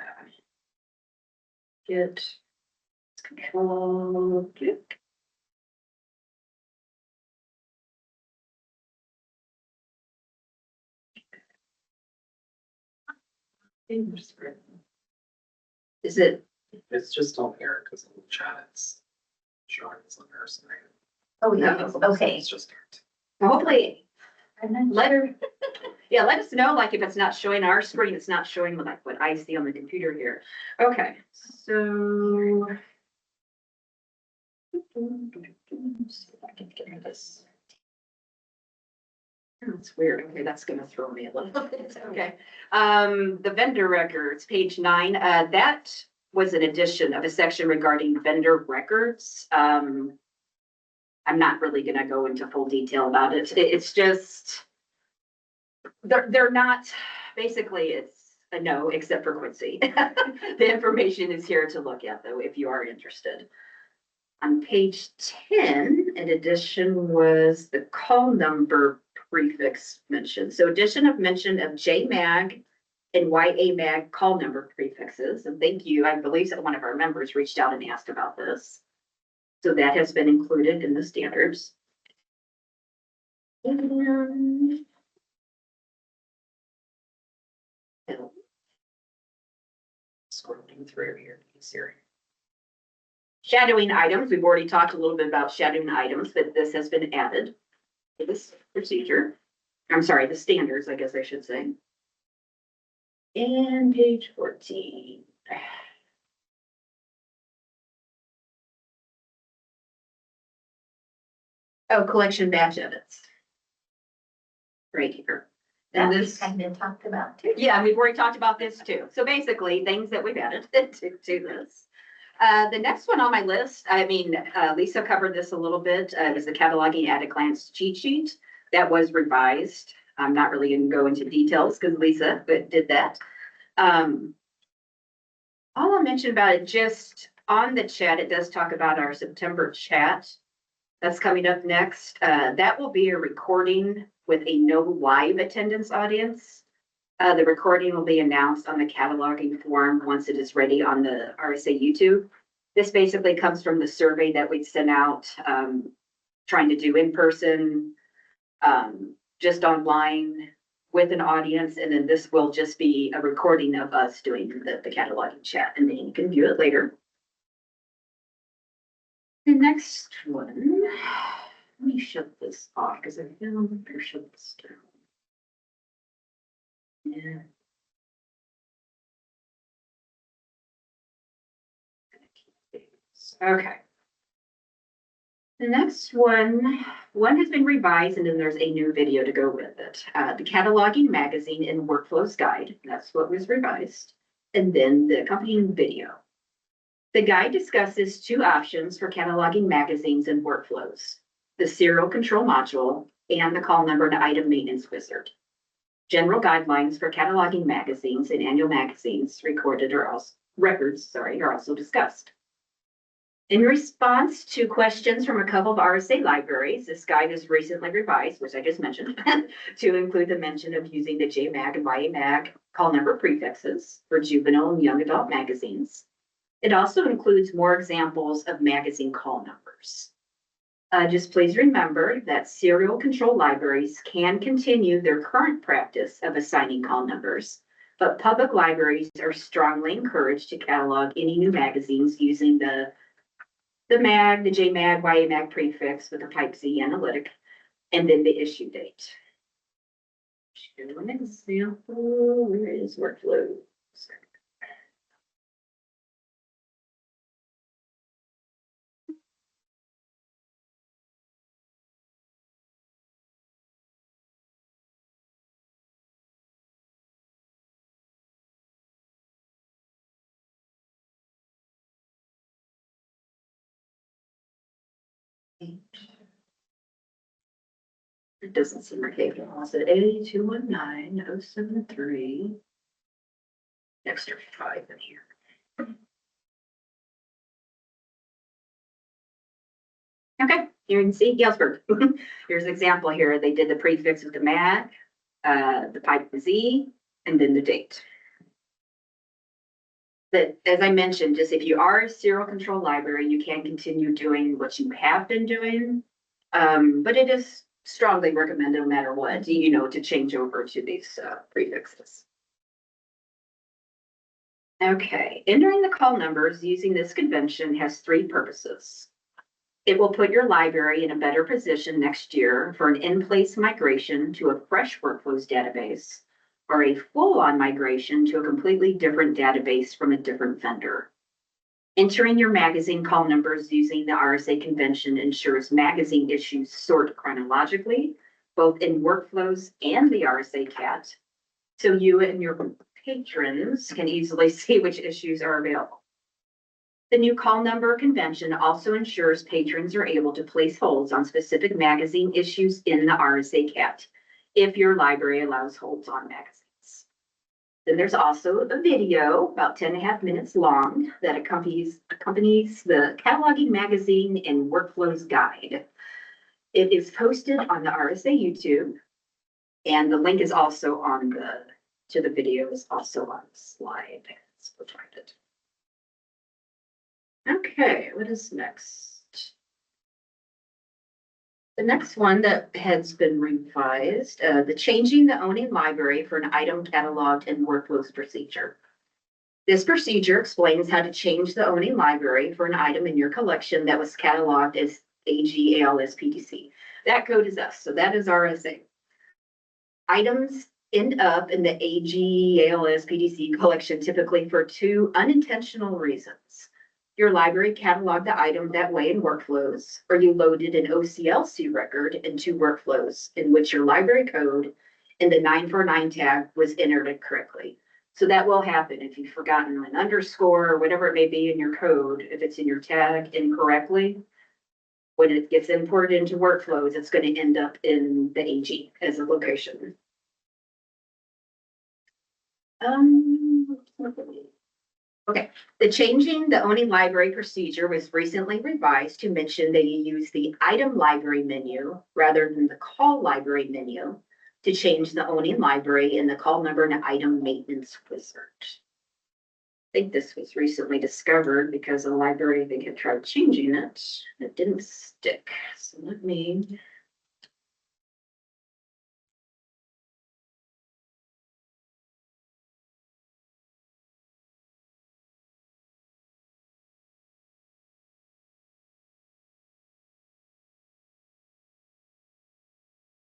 Get control. Is it? It's just on here because in the chat it's showing it's on her side. Oh, yeah, No, okay. It's just. Hopefully, I'm not let sure. her, yeah, let us know, like, if it's not showing our screen, it's not showing like what I see on the computer here. Okay, so. See if I can get rid of this. Oh, it's weird. Okay, that's gonna throw me a little bit. Okay. The vendor records, page 9, that was an addition of a section regarding vendor records. I'm not really gonna go into full detail about it. It's just, they're not, basically it's a no, except for Quincy. The information is here to look at though, if you are interested. On page 10, an addition was the call number prefix mention. So addition of mention of JMAG and YAMAG call number prefixes. And thank you. I believe that one of our members reached out and asked about this. So that has been included in the standards. And scrolling through here, easier. Shadowing items, we've already talked a little bit about shadowing items, but this has been added to this procedure. I'm sorry, the standards, I guess I should say. And page 14. Oh, collection batch edits. Right here. That And we this, kind of talked about too. yeah, we've already talked about this too. So basically, things that we've added to this. The next one on my list, Lisa covered this a little bit, is the cataloging at a glance cheat sheet that was revised. I'm not really going to go into details because Lisa did that. All I'll mention about it, just on the chat, it does talk about our September chat. That's coming up next. That will be a recording with a no live attendance audience. The recording will be announced on the cataloging form once it is ready on the RSA YouTube. This basically comes from the survey that we sent out, trying to do in person, just online with an audience. And then this will just be a recording of us doing the cataloging chat, and then you can view it later. The next one, let me shut this off because I feel like I shut this down. Yeah. Okay. The next one has been revised and then there's a new video to go with it. The cataloging magazine and workflows guide, that's what was revised. And then the accompanying video. The guide discusses 2 options for cataloging magazines and workflows, the serial control module and the call number and item maintenance wizard. General guidelines for cataloging magazines and annual magazines records are also discussed. In response to questions from a couple of RSA libraries, this guide is recently revised, which I just mentioned, to include the mention of using the JMAG and YAMAG call number prefixes for juvenile and young adult magazines. It also includes more examples of magazine call numbers. Just please remember that serial control libraries can continue their current practice of assigning call numbers, but public libraries are strongly encouraged to catalog any new magazines using the MAG, the JMAG, YAMAG prefix with the Type Z analytic, and then the issue date. Show an example. Where is workflow? It doesn't seem like it. Was it A219073? Extra 5 in here. Okay, here you can see Galesburg. Here's an example here. They did the prefix with the MAG, the Type Z, and then the date. But as I mentioned, just if you are a serial control library, you can continue doing what you have been doing. But it is strongly recommended no matter what, to change over to these prefixes. Okay, entering the call numbers using this convention has 3 purposes. It will put your library in a better position next year for an in-place migration to a fresh workflows database or a full-on migration to a completely different database from a different vendor. Entering your magazine call numbers using the RSA convention ensures magazine issues sort chronologically, both in workflows and the RSA CAT, so you and your patrons can easily see which issues are available. The new call number convention also ensures patrons are able to place holds on specific magazine issues in the RSA CAT, if your library allows holds on magazines. Then there's also a video about 10.5 minutes long that accompanies the Cataloging Magazine and Workflows Guide. It is posted on the RSA YouTube, and the link is also to the video is also on the slide. Let's go find it. Okay, what is next? The next one that has been revised, the changing the owning library for an item cataloged in workflows procedure. This procedure explains how to change the owning library for an item in your collection that was cataloged as AG ALS PTC. That code is us, so that is RSA. Items end up in the AG ALS PTC collection typically for 2 unintentional reasons. Your library cataloged the item that way in workflows, or you loaded an OCLC record into workflows in which your library code and the 949 tag was entered incorrectly. So that will happen if you've forgotten an underscore or whatever it may be in your code. If it's in your tag incorrectly, when it gets imported into workflows, it's going to end up in the AG as a location. Okay, the changing the owning library procedure was recently revised to mention that you use the item library menu rather than the call library menu to change the owning library in the call number and item maintenance wizard. I think this was recently discovered because a library, they had tried changing it. It didn't stick. So let me.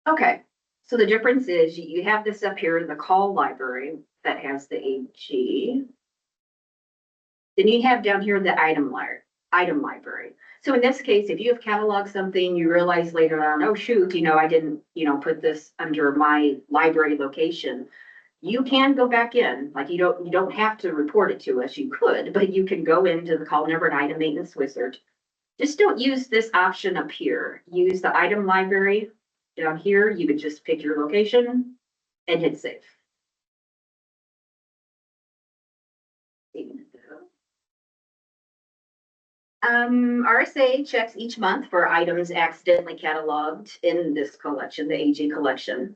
Okay, so the difference is you have this up here in the call library that has the AG. Then you have down here the item library. So in this case, if you have cataloged something, you realize later on, oh shoot, I didn't, put this under my library location. You can go back in, like you don't have to report it to us. You could, but you can go into the call number and item maintenance wizard. Just don't use this option up here. Use the item library down here. You could just pick your location and hit save. RSA checks each month for items accidentally cataloged in this collection, the AG collection.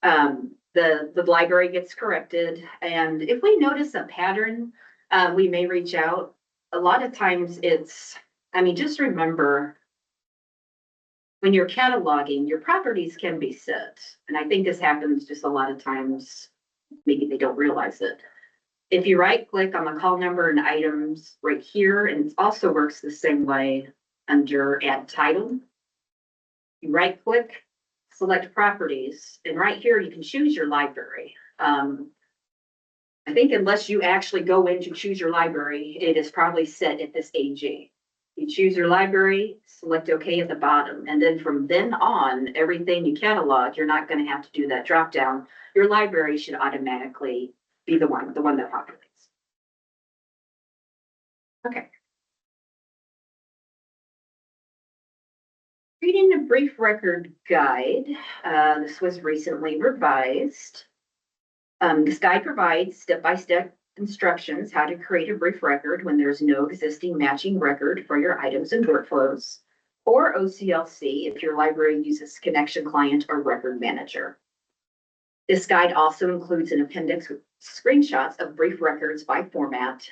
The library gets corrected, and if we notice a pattern, we may reach out. A lot of times just remember, when you're cataloging, your properties can be set. And I think this happens just a lot of times, maybe they don't realize it. If you right click on the call number and items right here, and it also works the same way under add title. You right click, select properties, and right here you can choose your library. I think unless you actually go in to choose your library, it is probably set at this AG. You choose your library, select OK at the bottom, and then from then on, everything you catalog, you're not going to have to do that drop down. Your library should automatically be the one that populates. Okay. Reading the brief record guide. This was recently revised. This guide provides step-by-step instructions how to create a brief record when there's no existing matching record for your items and workflows, or OCLC if your library uses Connection Client or Record Manager. This guide also includes an appendix with screenshots of brief records by format,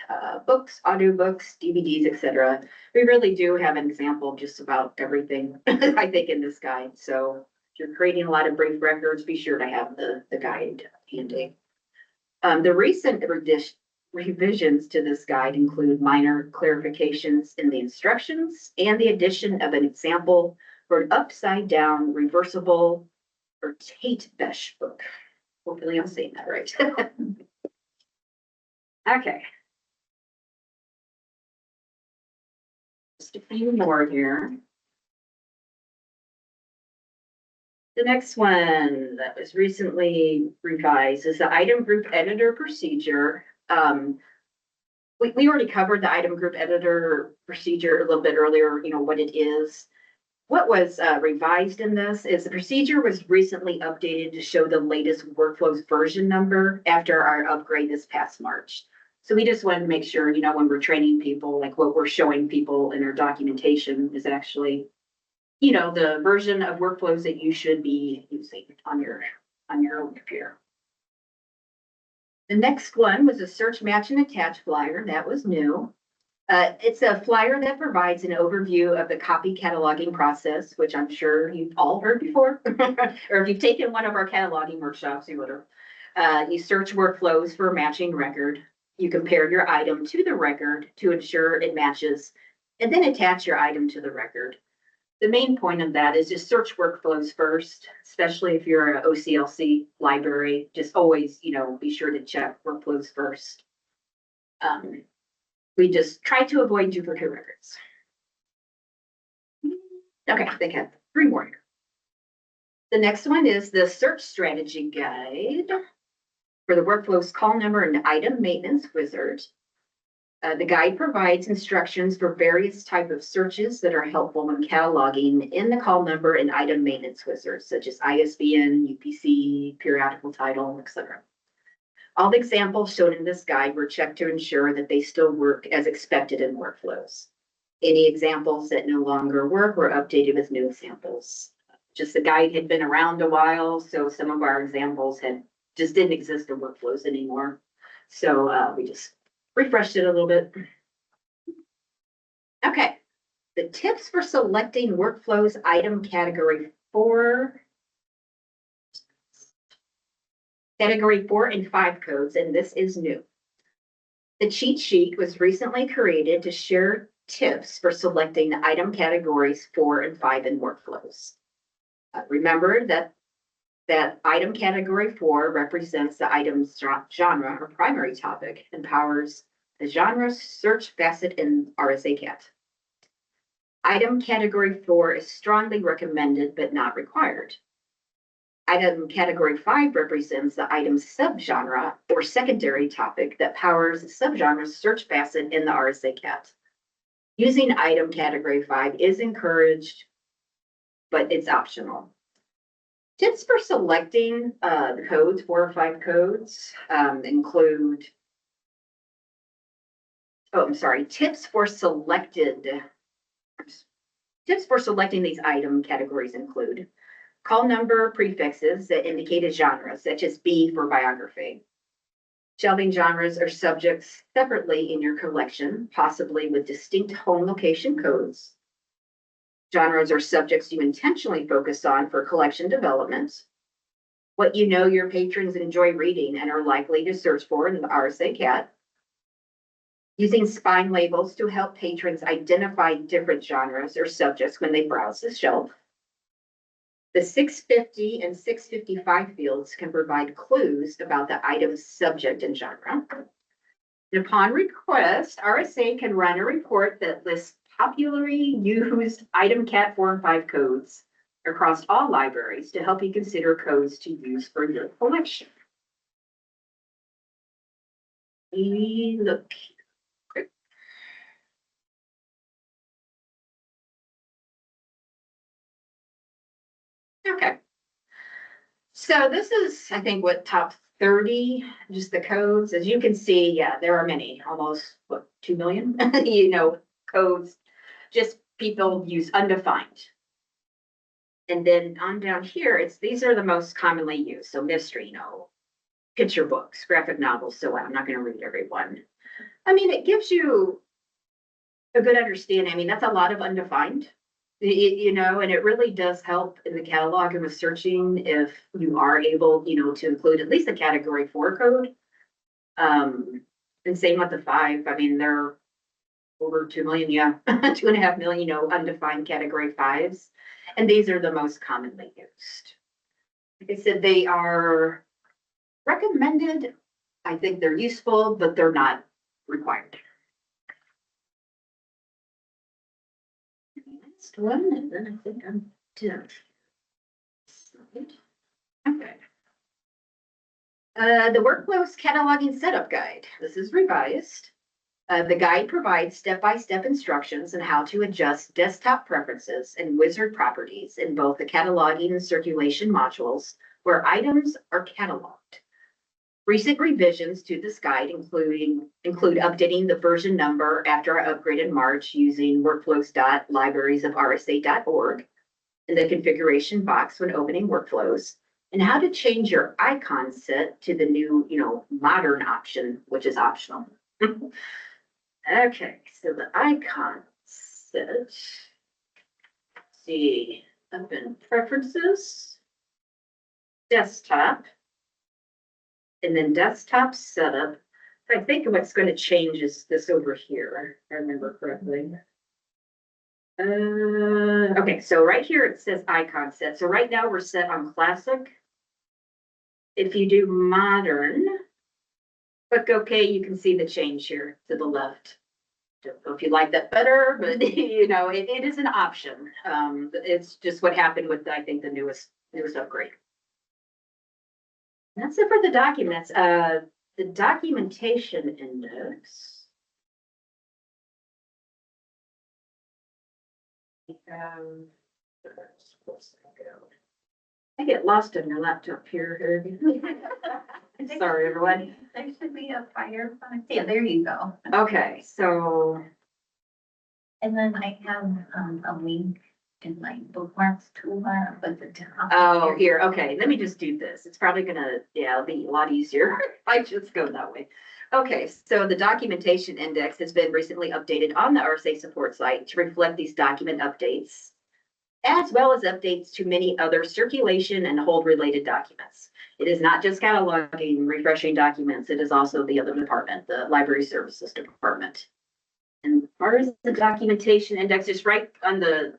books, audiobooks, DVDs, etc. We really do have an example of just about everything, I think, in this guide. So if you're creating a lot of brief records, be sure to have the guide handy. The recent revisions to this guide include minor clarifications in the instructions and the addition of an example for an upside-down reversible or Tate Besh book. Hopefully I'm saying that right. Okay. Just a few more here. The next one that was recently revised is the item group editor procedure. We already covered the item group editor procedure a little bit earlier, what it is. What was revised in this is the procedure was recently updated to show the latest workflows version number after our upgrade this past March. So we just wanted to make sure, when we're training people, like what we're showing people in our documentation is actually, the version of workflows that you should be using on your own computer. The next one was a search, match, and attach flyer. That was new. It's a flyer that provides an overview of the copy cataloging process, which I'm sure you've all heard before, or if you've taken one of our cataloging workshops, you would have. You search workflows for a matching record. You compare your item to the record to ensure it matches, and then attach your item to the record. The main point of that is just search workflows first, especially if you're an OCLC library. Just always, be sure to check workflows first. We just try to avoid duplicate records. Okay, I think I have 3 more here. The next one is the search strategy guide for the workflows call number and item maintenance wizard. The guide provides instructions for various types of searches that are helpful when cataloging in the call number and item maintenance wizard, such as ISBN, UPC, periodical title, etc. All the examples shown in this guide were checked to ensure that they still work as expected in workflows. Any examples that no longer work were updated with new examples. Just the guide had been around a while, so some of our examples just didn't exist in workflows anymore. So we just refreshed it a little bit. Okay, the tips for selecting workflows item category 4. Category 4 and 5 codes, and this is new. The cheat sheet was recently created to share tips for selecting item categories 4 and 5 in workflows. Remember that item category 4 represents the item's genre or primary topic and powers the genre search facet in RSA Cat. Item category 4 is strongly recommended but not required. Item category 5 represents the item's subgenre or secondary topic that powers the subgenre search facet in the RSA Cat. Using item category 5 is encouraged, but it's optional. Tips for selecting the codes, 4 or 5 codes, include oh, I'm sorry, tips for selecting these item categories include call number prefixes that indicate a genre, such as B for biography. Shelving genres or subjects separately in your collection, possibly with distinct home location codes. Genres or subjects you intentionally focus on for collection development. What you know your patrons enjoy reading and are likely to search for in the RSA Cat. Using spine labels to help patrons identify different genres or subjects when they browse the shelf. The 650 and 655 fields can provide clues about the item's subject and genre. And upon request, RSA can run a report that lists popularly used item cat 4 and 5 codes across all libraries to help you consider codes to use for your collection. Look. Okay. So this is, I think, what top 30, just the codes. As you can see, yeah, there are many, almost, what, 2 million, codes, just people use undefined. And then on down here, these are the most commonly used. So mystery, picture books, graphic novels, so on. I'm not going to read every one. I mean, it gives you a good understanding. I mean, that's a lot of undefined. And it really does help in the catalog and with searching if you are able, to include at least a category 4 code. And same with the 5. I mean, they're over 2 million, yeah, 2.5 million, undefined category 5s. And these are the most commonly used. Like I said, they are recommended. I think they're useful, but they're not required. Next one, and then I think I'm done. Okay. The Workflows Cataloging Setup Guide. This is revised. The guide provides step-by-step instructions on how to adjust desktop preferences and wizard properties in both the cataloging and circulation modules where items are cataloged. Recent revisions to this guide include updating the version number after our upgrade in March using workflows.librariesofrsa.org in the configuration box when opening workflows, and how to change your icon set to the new, modern option, which is optional. Okay, so the icon set. Let's see, up in preferences, desktop. And then desktop setup. I think what's going to change is this over here, if I remember correctly. Okay, so right here it says icon set. So right now we're set on classic. If you do modern, click OK, you can see the change here to the left. Don't know if you like that better, but it is an option. It's just what happened with, I think, the newest upgrade. That's it for the documents. The documentation index. I get lost in your laptop here. Sorry, everyone. There should be a fire. Yeah, there you go. Okay, so. And then I have a link in my bookmarks toolbar, but the top. Oh, here, okay, let me just do this. It's probably gonna, it'll be a lot easier if I just go that way. Okay, so the documentation index has been recently updated on the RSA support site to reflect these document updates, as well as updates to many other circulation and hold related documents. It is not just cataloging, refreshing documents, it is also the other department, the library services department. And as far as the documentation index, is right on the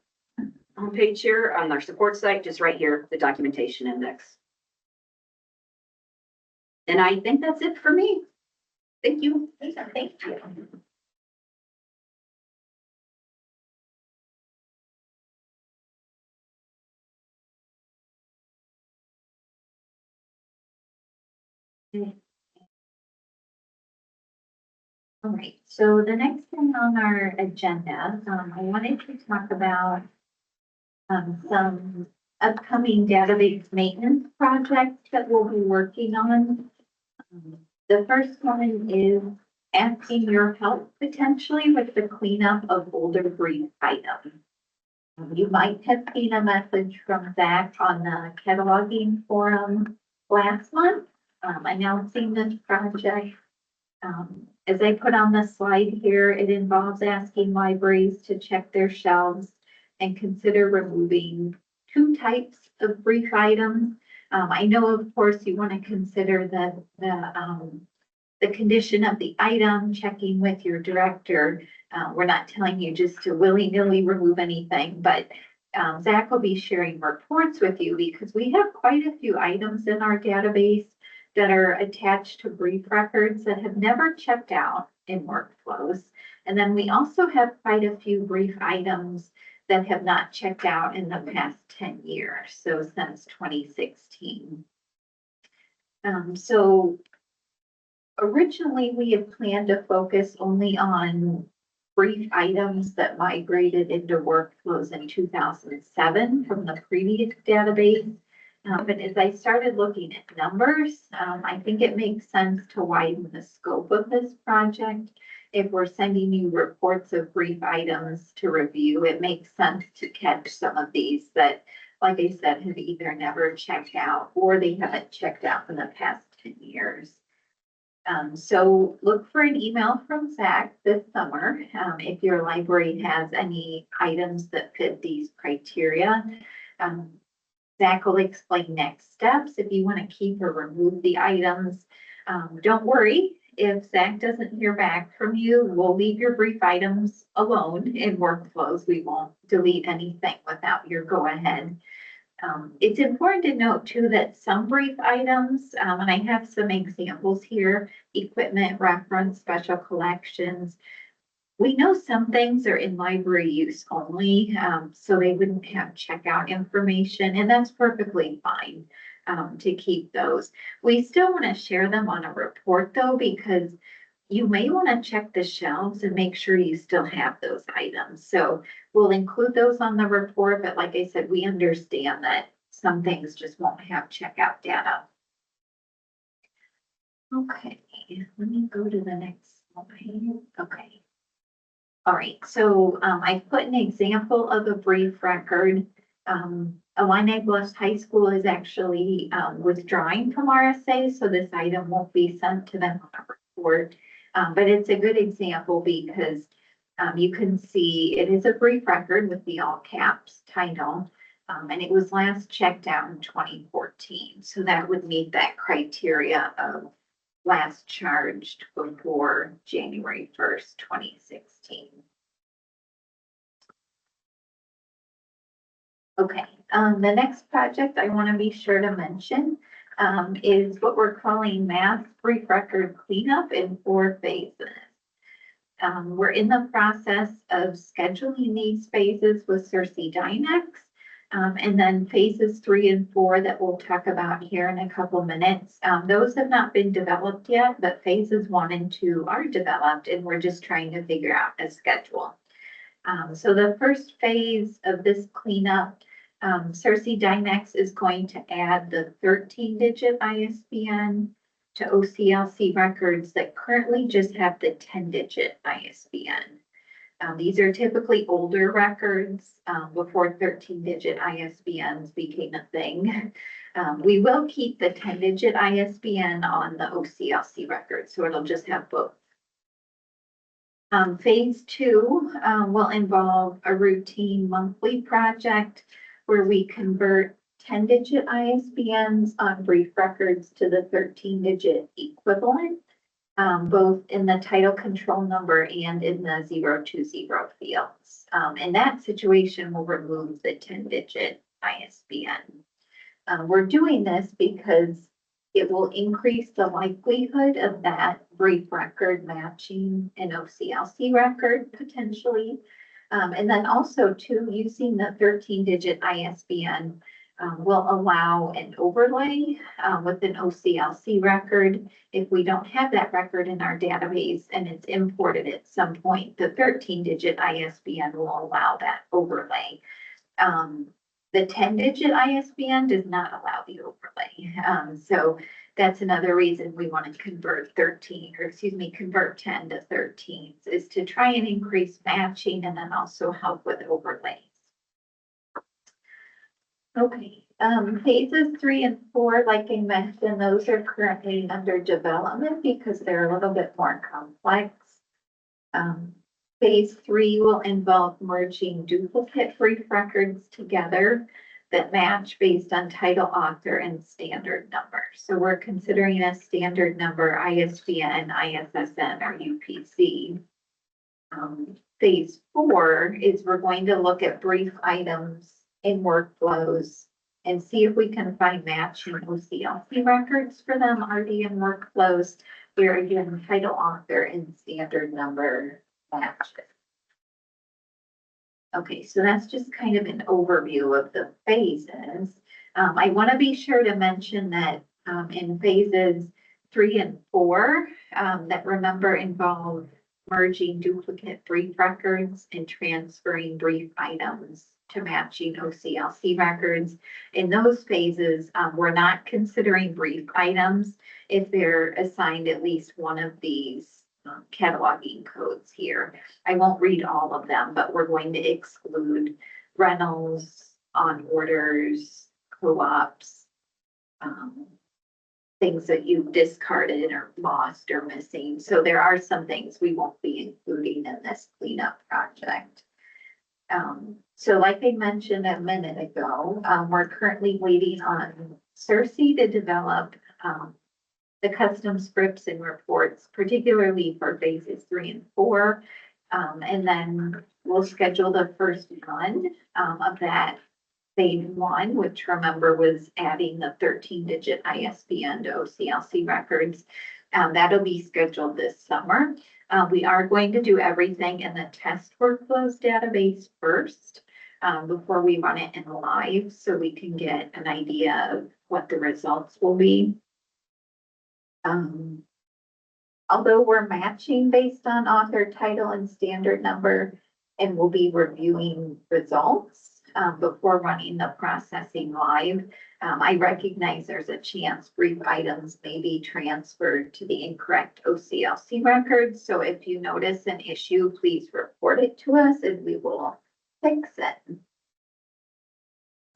homepage here on our support site, just right here, the documentation index. And I think that's it for me. Thank you. Thank you. All right, so the next thing on our agenda, I wanted to talk about some upcoming database maintenance projects that we'll be working on. The first one is asking your help potentially with the cleanup of older brief items. You might have seen a message from Zach on the cataloging forum last month, announcing this project. As I put on the slide here, it involves asking libraries to check their shelves and consider removing 2 types of brief items. I know, of course, you want to consider the condition of the item, checking with your director. We're not telling you just to willy-nilly remove anything, but Zach will be sharing reports with you because we have quite a few items in our database that are attached to brief records that have never checked out in workflows. And then we also have quite a few brief items that have not checked out in the past 10 years, so since 2016. So originally we had planned to focus only on brief items that migrated into workflows in 2007 from the previous database. But as I started looking at numbers, I think it makes sense to widen the scope of this project. If we're sending you reports of brief items to review, it makes sense to catch some of these that, like I said, have either never checked out or they haven't checked out in the past 10 years. So look for an email from Zach this summer if your library has any items that fit these criteria. Zach will explain next steps if you want to keep or remove the items. Don't worry, if Zach doesn't hear back from you, we'll leave your brief items alone in workflows. We won't delete anything without your go-ahead. It's important to note too that some brief items, and I have some examples here, equipment, reference, special collections. We know some things are in library use only, so they wouldn't have checkout information, and that's perfectly fine to keep those. We still want to share them on a report though, because you may want to check the shelves and make sure you still have those items. So we'll include those on the report, but like I said, we understand that some things just won't have checkout data. Okay, let me go to the next slide. Okay. All right, so I put an example of a brief record. Illini Bluffs High School is actually withdrawing from RSA, so this item won't be sent to them on a report. But it's a good example because you can see it is a brief record with the all caps title, and it was last checked out in 2014. So that would meet that criteria of last charged before January 1st, 2016. Okay, the next project I want to be sure to mention is what we're calling mass brief record cleanup in 4 phases. We're in the process of scheduling these phases with RSA Dynex, and then phases 3 and 4 that we'll talk about here in a couple minutes. Those have not been developed yet, but phases 1 and 2 are developed, and we're just trying to figure out a schedule. So the first phase of this cleanup, RSA Dynex is going to add the 13-digit ISBN to OCLC records that currently just have the 10-digit ISBN. These are typically older records before 13-digit ISBNs became a thing. We will keep the 10-digit ISBN on the OCLC record, so it'll just have both. Phase 2 will involve a routine monthly project where we convert 10-digit ISBNs on brief records to the 13-digit equivalent, both in the title control number and in the 020 fields. In that situation, we'll remove the 10-digit ISBN. We're doing this because it will increase the likelihood of that brief record matching an OCLC record potentially. And then also too, using the 13-digit ISBN will allow an overlay with an OCLC record. If we don't have that record in our database and it's imported at some point, the 13-digit ISBN will allow that overlay. The 10-digit ISBN does not allow the overlay. So that's another reason we want to convert 10 to 13 is to try and increase matching and then also help with overlays. Okay, phases 3 and 4, like I mentioned, those are currently under development because they're a little bit more complex. Phase 3 will involve merging duplicate brief records together that match based on title, author, and standard number. So we're considering a standard number, ISBN, ISSN, or UPC. Phase 4 is we're going to look at brief items in workflows and see if we can find matching OCLC records for them already in workflows where again, title, author, and standard number matches. Okay, so that's just kind of an overview of the phases. I want to be sure to mention that in phases 3 and 4, that remember involve merging duplicate brief records and transferring brief items to matching OCLC records. In those phases, we're not considering brief items if they're assigned at least one of these cataloging codes here. I won't read all of them, but we're going to exclude rentals, on orders, co-ops, things that you've discarded or lost or missing. So there are some things we won't be including in this cleanup project. So like I mentioned a minute ago, we're currently waiting on Cersei to develop the custom scripts and reports, particularly for phases 3 and 4. And then we'll schedule the first run of that phase 1, which remember was adding the 13-digit ISBN to OCLC records. That'll be scheduled this summer. We are going to do everything in the test workflows database first before we run it in live so we can get an idea of what the results will be. Although we're matching based on author, title, and standard number, and we'll be reviewing results before running the processing live, I recognize there's a chance brief items may be transferred to the incorrect OCLC records. So if you notice an issue, please report it to us and we will fix it.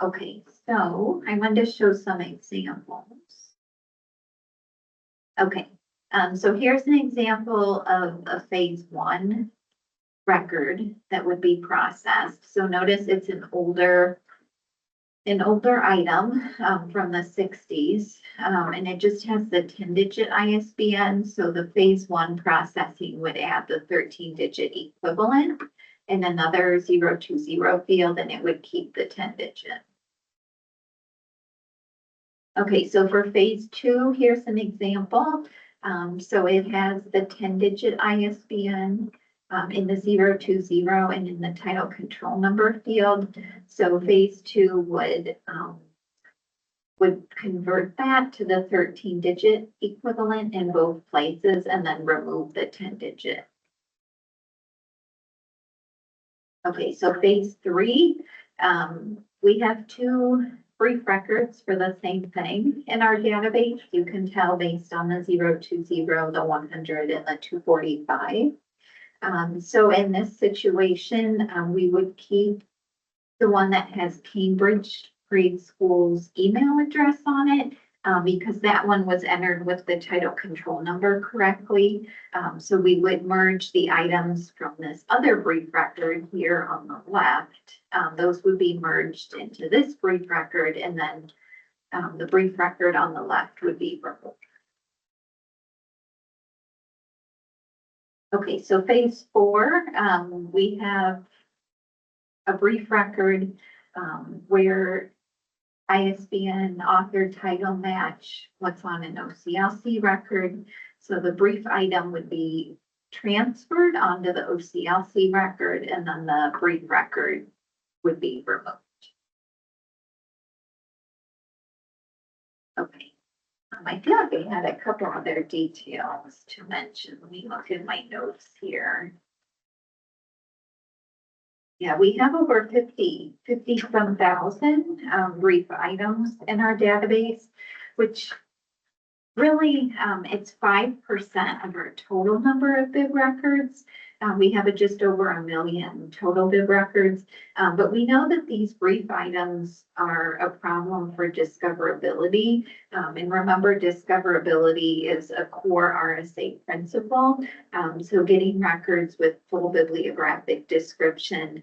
Okay, so I wanted to show some examples. Okay, so here's an example of a phase 1 record that would be processed. So notice it's an older item from the 60s, and it just has the 10-digit ISBN. So the phase 1 processing would add the 13-digit equivalent in another 020 field, and it would keep the 10-digit. Okay, so for phase 2, here's an example. So it has the 10-digit ISBN in the 020 and in the title control number field. So phase 2 would convert that to the 13-digit equivalent in both places and then remove the 10-digit. Okay, so phase 3, we have 2 brief records for the same thing in our database. You can tell based on the 020, the 100, and the 245. So in this situation, we would keep the one that has Cambridge Grade School's email address on it because that one was entered with the title control number correctly. So we would merge the items from this other brief record here on the left. Those would be merged into this brief record, and then the brief record on the left would be removed. Okay, so phase 4, we have a brief record where ISBN, author, title match what's on an OCLC record. So the brief item would be transferred onto the OCLC record, and then the brief record would be removed. Okay. I feel like I had a couple other details to mention. Let me look in my notes here. Yeah, we have over 50 some thousand brief items in our database, which really, it's 5% of our total number of bid records. We have just over 1 million total bid records, but we know that these brief items are a problem for discoverability. And remember, discoverability is a core RSA principle. So getting records with full bibliographic description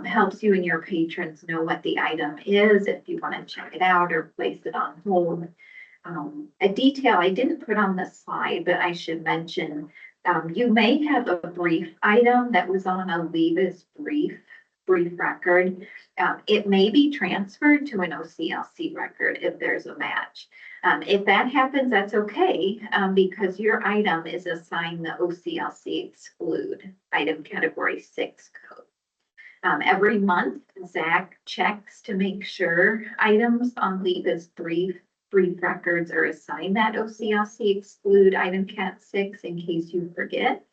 helps you and your patrons know what the item is if you want to check it out or place it on hold. A detail I didn't put on the slide, but I should mention, you may have a brief item that was on a leave as brief record. It may be transferred to an OCLC record if there's a match. If that happens, that's okay, because your item is assigned the OCLC exclude item category 6 code. Every month, Zach checks to make sure items on leave as brief records are assigned that OCLC exclude item cat 6 in case you forget.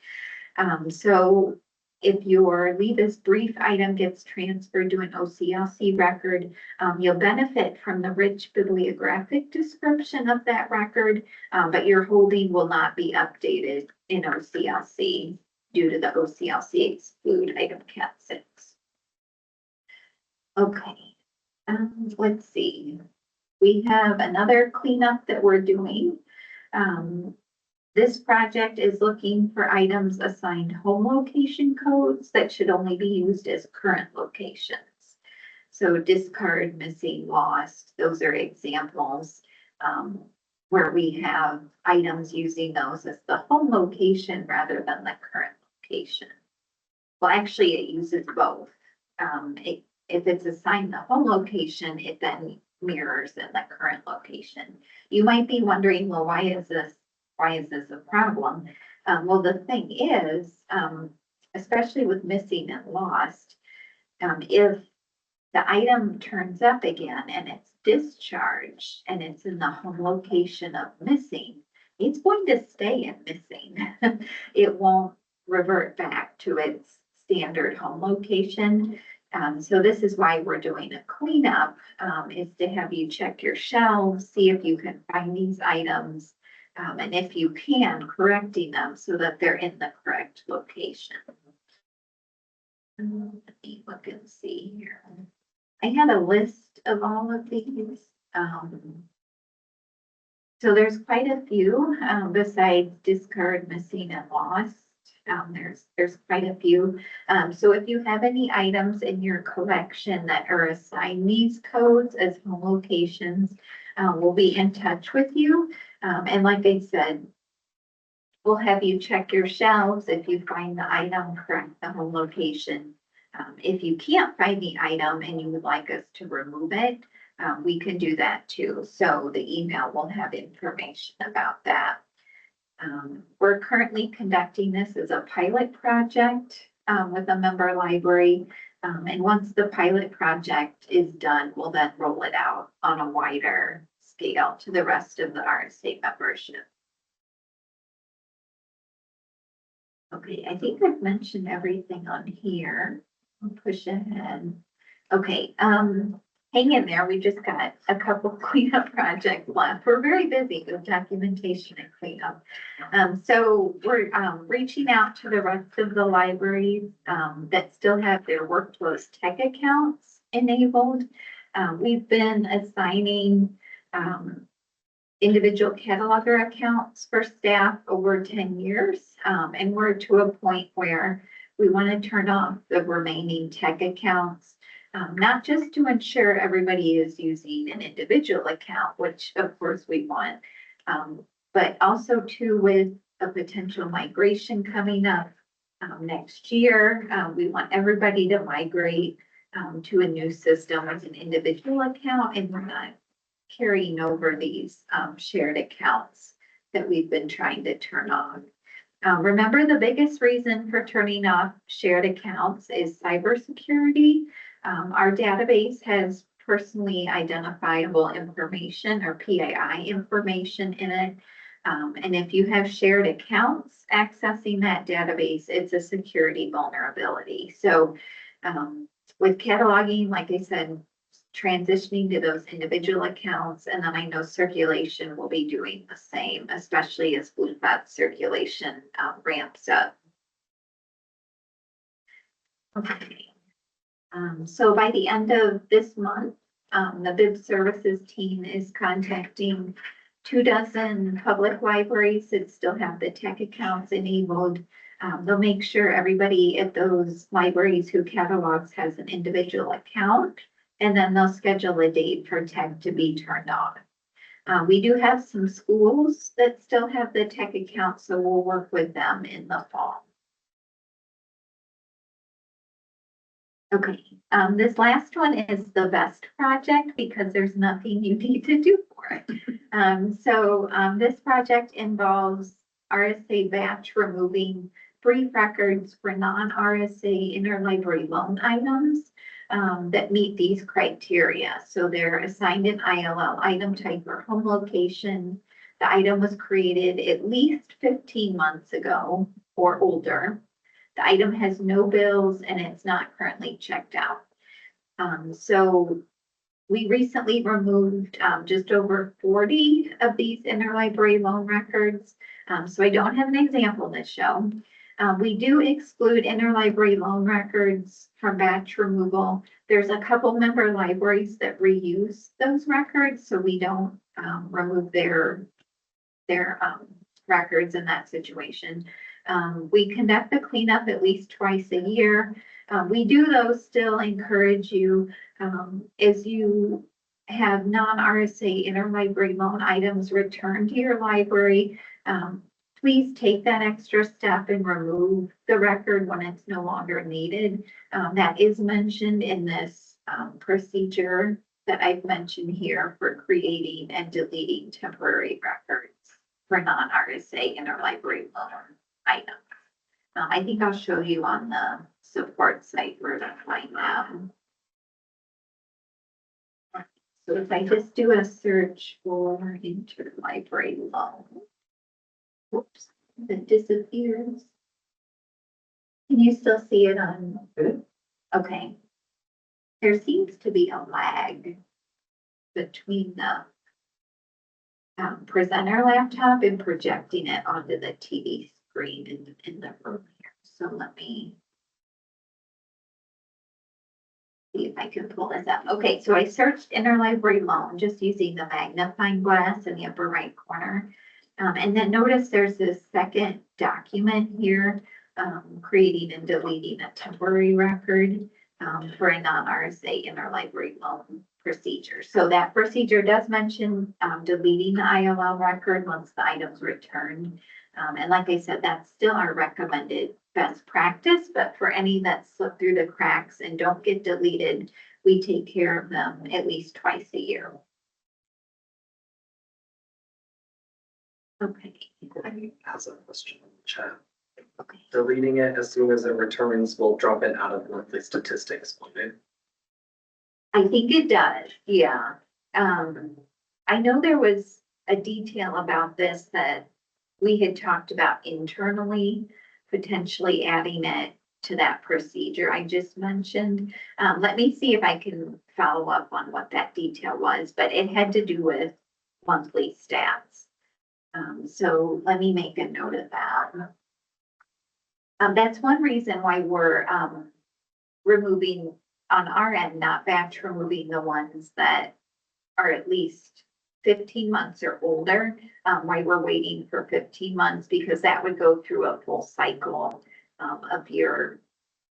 So if your leave as brief item gets transferred to an OCLC record, you'll benefit from the rich bibliographic description of that record, but your holding will not be updated in OCLC due to the OCLC exclude item cat 6. Okay, let's see. We have another cleanup that we're doing. This project is looking for items assigned home location codes that should only be used as current locations. So discard, missing, lost, those are examples where we have items using those as the home location rather than the current location. Well, actually, it uses both. If it's assigned the home location, it then mirrors in the current location. You might be wondering, well, why is this a problem? Well, the thing is, especially with missing and lost, if the item turns up again and it's discharged and it's in the home location of missing, it's going to stay in missing. It won't revert back to its standard home location. So this is why we're doing a cleanup, is to have you check your shelves, see if you can find these items, and if you can, correcting them so that they're in the correct location. Let me look and see here. I had a list of all of these. So there's quite a few, besides discard, missing, and lost. There's quite a few. So if you have any items in your collection that are assigned these codes as home locations, we'll be in touch with you. And like I said, we'll have you check your shelves. If you find the item, correct the home location. If you can't find the item and you would like us to remove it, we can do that too. So the email will have information about that. We're currently conducting this as a pilot project with a member library. And once the pilot project is done, we'll then roll it out on a wider scale to the rest of the RSA membership. Okay, I think I've mentioned everything on here. I'll push ahead. Okay, hang in there. We just got a couple cleanup projects left. We're very busy with documentation and cleanup. So we're reaching out to the rest of the libraries that still have their workflows tech accounts enabled. We've been assigning individual cataloger accounts for staff over 10 years. And we're to a point where we want to turn off the remaining tech accounts. Not just to ensure everybody is using an individual account, which of course we want, but also too with a potential migration coming up next year. We want everybody to migrate to a new system with an individual account, and we're not carrying over these shared accounts that we've been trying to turn on. Remember, the biggest reason for turning off shared accounts is cybersecurity. Our database has personally identifiable information or PII information in it. And if you have shared accounts accessing that database, it's a security vulnerability. So With cataloging, like I said, transitioning to those individual accounts, and then I know circulation will be doing the same, especially as Blue Fat circulation ramps up. Okay. So by the end of this month, the bib services team is contacting 24 public libraries that still have the tech accounts enabled. They'll make sure everybody at those libraries who catalogs has an individual account, and then they'll schedule a date for tech to be turned on. We do have some schools that still have the tech account, so we'll work with them in the fall. Okay, this last one is the best project because there's nothing you need to do for it. This project involves RSA batch removing brief records for non-RSA interlibrary loan items that meet these criteria. So they're assigned an ILL item type or home location. The item was created at least 15 months ago or older. The item has no bills and it's not currently checked out. So we recently removed just over 40 of these interlibrary loan records. So I don't have an example to show. We do exclude interlibrary loan records from batch removal. There's a couple member libraries that reuse those records, so we don't remove their records in that situation. We conduct the cleanup at least twice a year. We do though still encourage you, as you have non-RSA interlibrary loan items returned to your library, please take that extra step and remove the record when it's no longer needed. That is mentioned in this procedure that I've mentioned here for creating and deleting temporary records for non-RSA interlibrary loan items. I think I'll show you on the support site where to find them. So if I just do a search for interlibrary loan, whoops, it disappears. Can you still see it on? Okay. There seems to be a lag between the presenter laptop and projecting it onto the TV screen in the room here. So let me see if I can pull this up. Okay, so I searched interlibrary loan just using the magnifying glass in the upper right corner. And then notice there's this second document here, creating and deleting a temporary record for a non-RSA interlibrary loan procedure. So that procedure does mention deleting the ILL record once the item's returned. And like I said, that's still our recommended best practice, but for any that slip through the cracks and don't get deleted, we take care of them at least twice a year. Okay. Has a question in the chat. Okay. Deleting it as soon as it returns will drop it out of monthly statistics, won't it? I think it does, yeah. I know there was a detail about this that we had talked about internally, potentially adding it to that procedure I just mentioned. Let me see if I can follow up on what that detail was, but it had to do with monthly stats. So let me make a note of that. That's one reason why we're removing on our end, not batch removing the ones that are at least 15 months or older, why we're waiting for 15 months, because that would go through a full cycle of your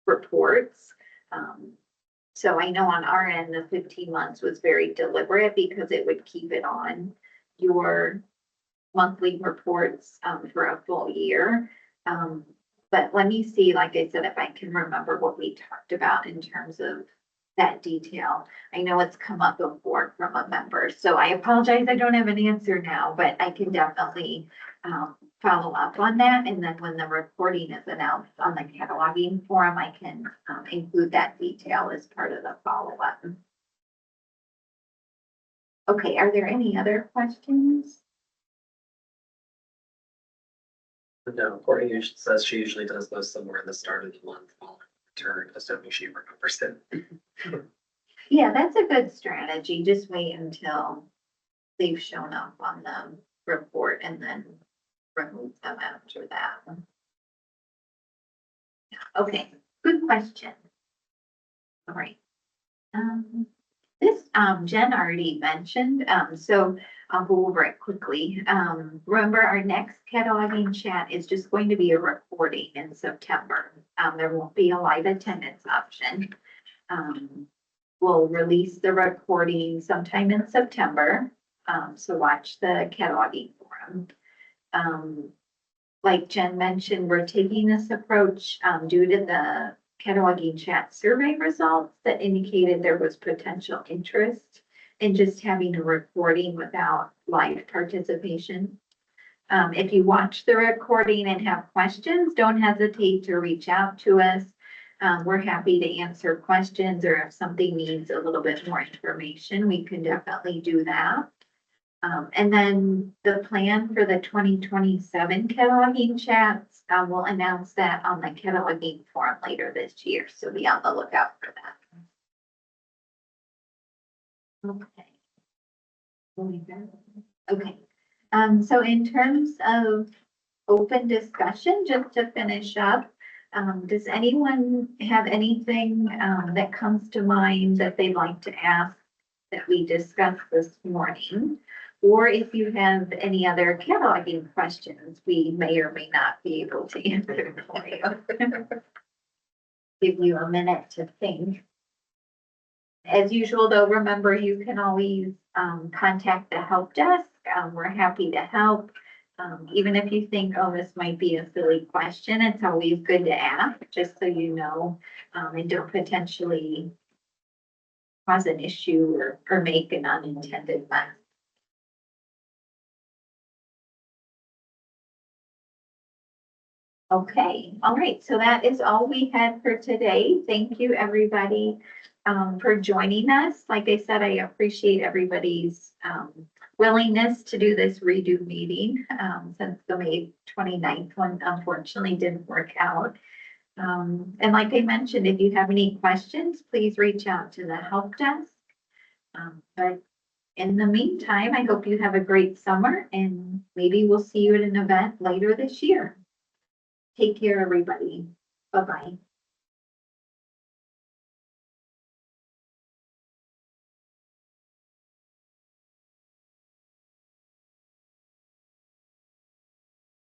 reports. So I know on our end, the 15 months was very deliberate because it would keep it on your monthly reports for a full year. But let me see, like I said, if I can remember what we talked about in terms of that detail. I know it's come up before from a member, so I apologize, I don't have an answer now, but I can definitely follow up on that. And then when the reporting is announced on the cataloging forum, I can include that detail as part of the follow-up. Okay, are there any other questions? No, Courtney says she usually does those somewhere in the start of the month. return, assuming she remembers it. Yeah, that's a good strategy. Just wait until they've shown up on the report and then remove them after that. Okay, good question. All right. This, Jen already mentioned, so I'll go over it quickly. Remember, our next cataloging chat is just going to be a recording in September. There won't be a live attendance option. We'll release the recording sometime in September. So watch the cataloging forum. Like Jen mentioned, we're taking this approach, due to the cataloging chat survey results that indicated there was potential interest in just having a recording without live participation. If you watch the recording and have questions, don't hesitate to reach out to us. We're happy to answer questions, or if something needs a little bit more information, we can definitely do that. And then the plan for the 2027 cataloging chats, we'll announce that on the cataloging forum later this year, so be on the lookout for that. Okay. So in terms of open discussion, just to finish up, does anyone have anything that comes to mind that they'd like to ask that we discussed this morning? Or if you have any other cataloging questions, we may or may not be able to answer for you. Give you a minute to think. As usual, though, remember you can always contact the help desk. We're happy to help. Even if you think, oh, this might be a silly question, it's always good to ask, just so you know, and don't potentially cause an issue or make an unintended mess. Okay, all right, so that is all we had for today. Thank you, everybody, for joining us. Like I said, I appreciate everybody's willingness to do this redo meeting, since the May 29th one unfortunately didn't work out. And like I mentioned, if you have any questions, please reach out to the help desk. But in the meantime, I hope you have a great summer, and maybe we'll see you at an event later this year. Take care, everybody. Bye-bye.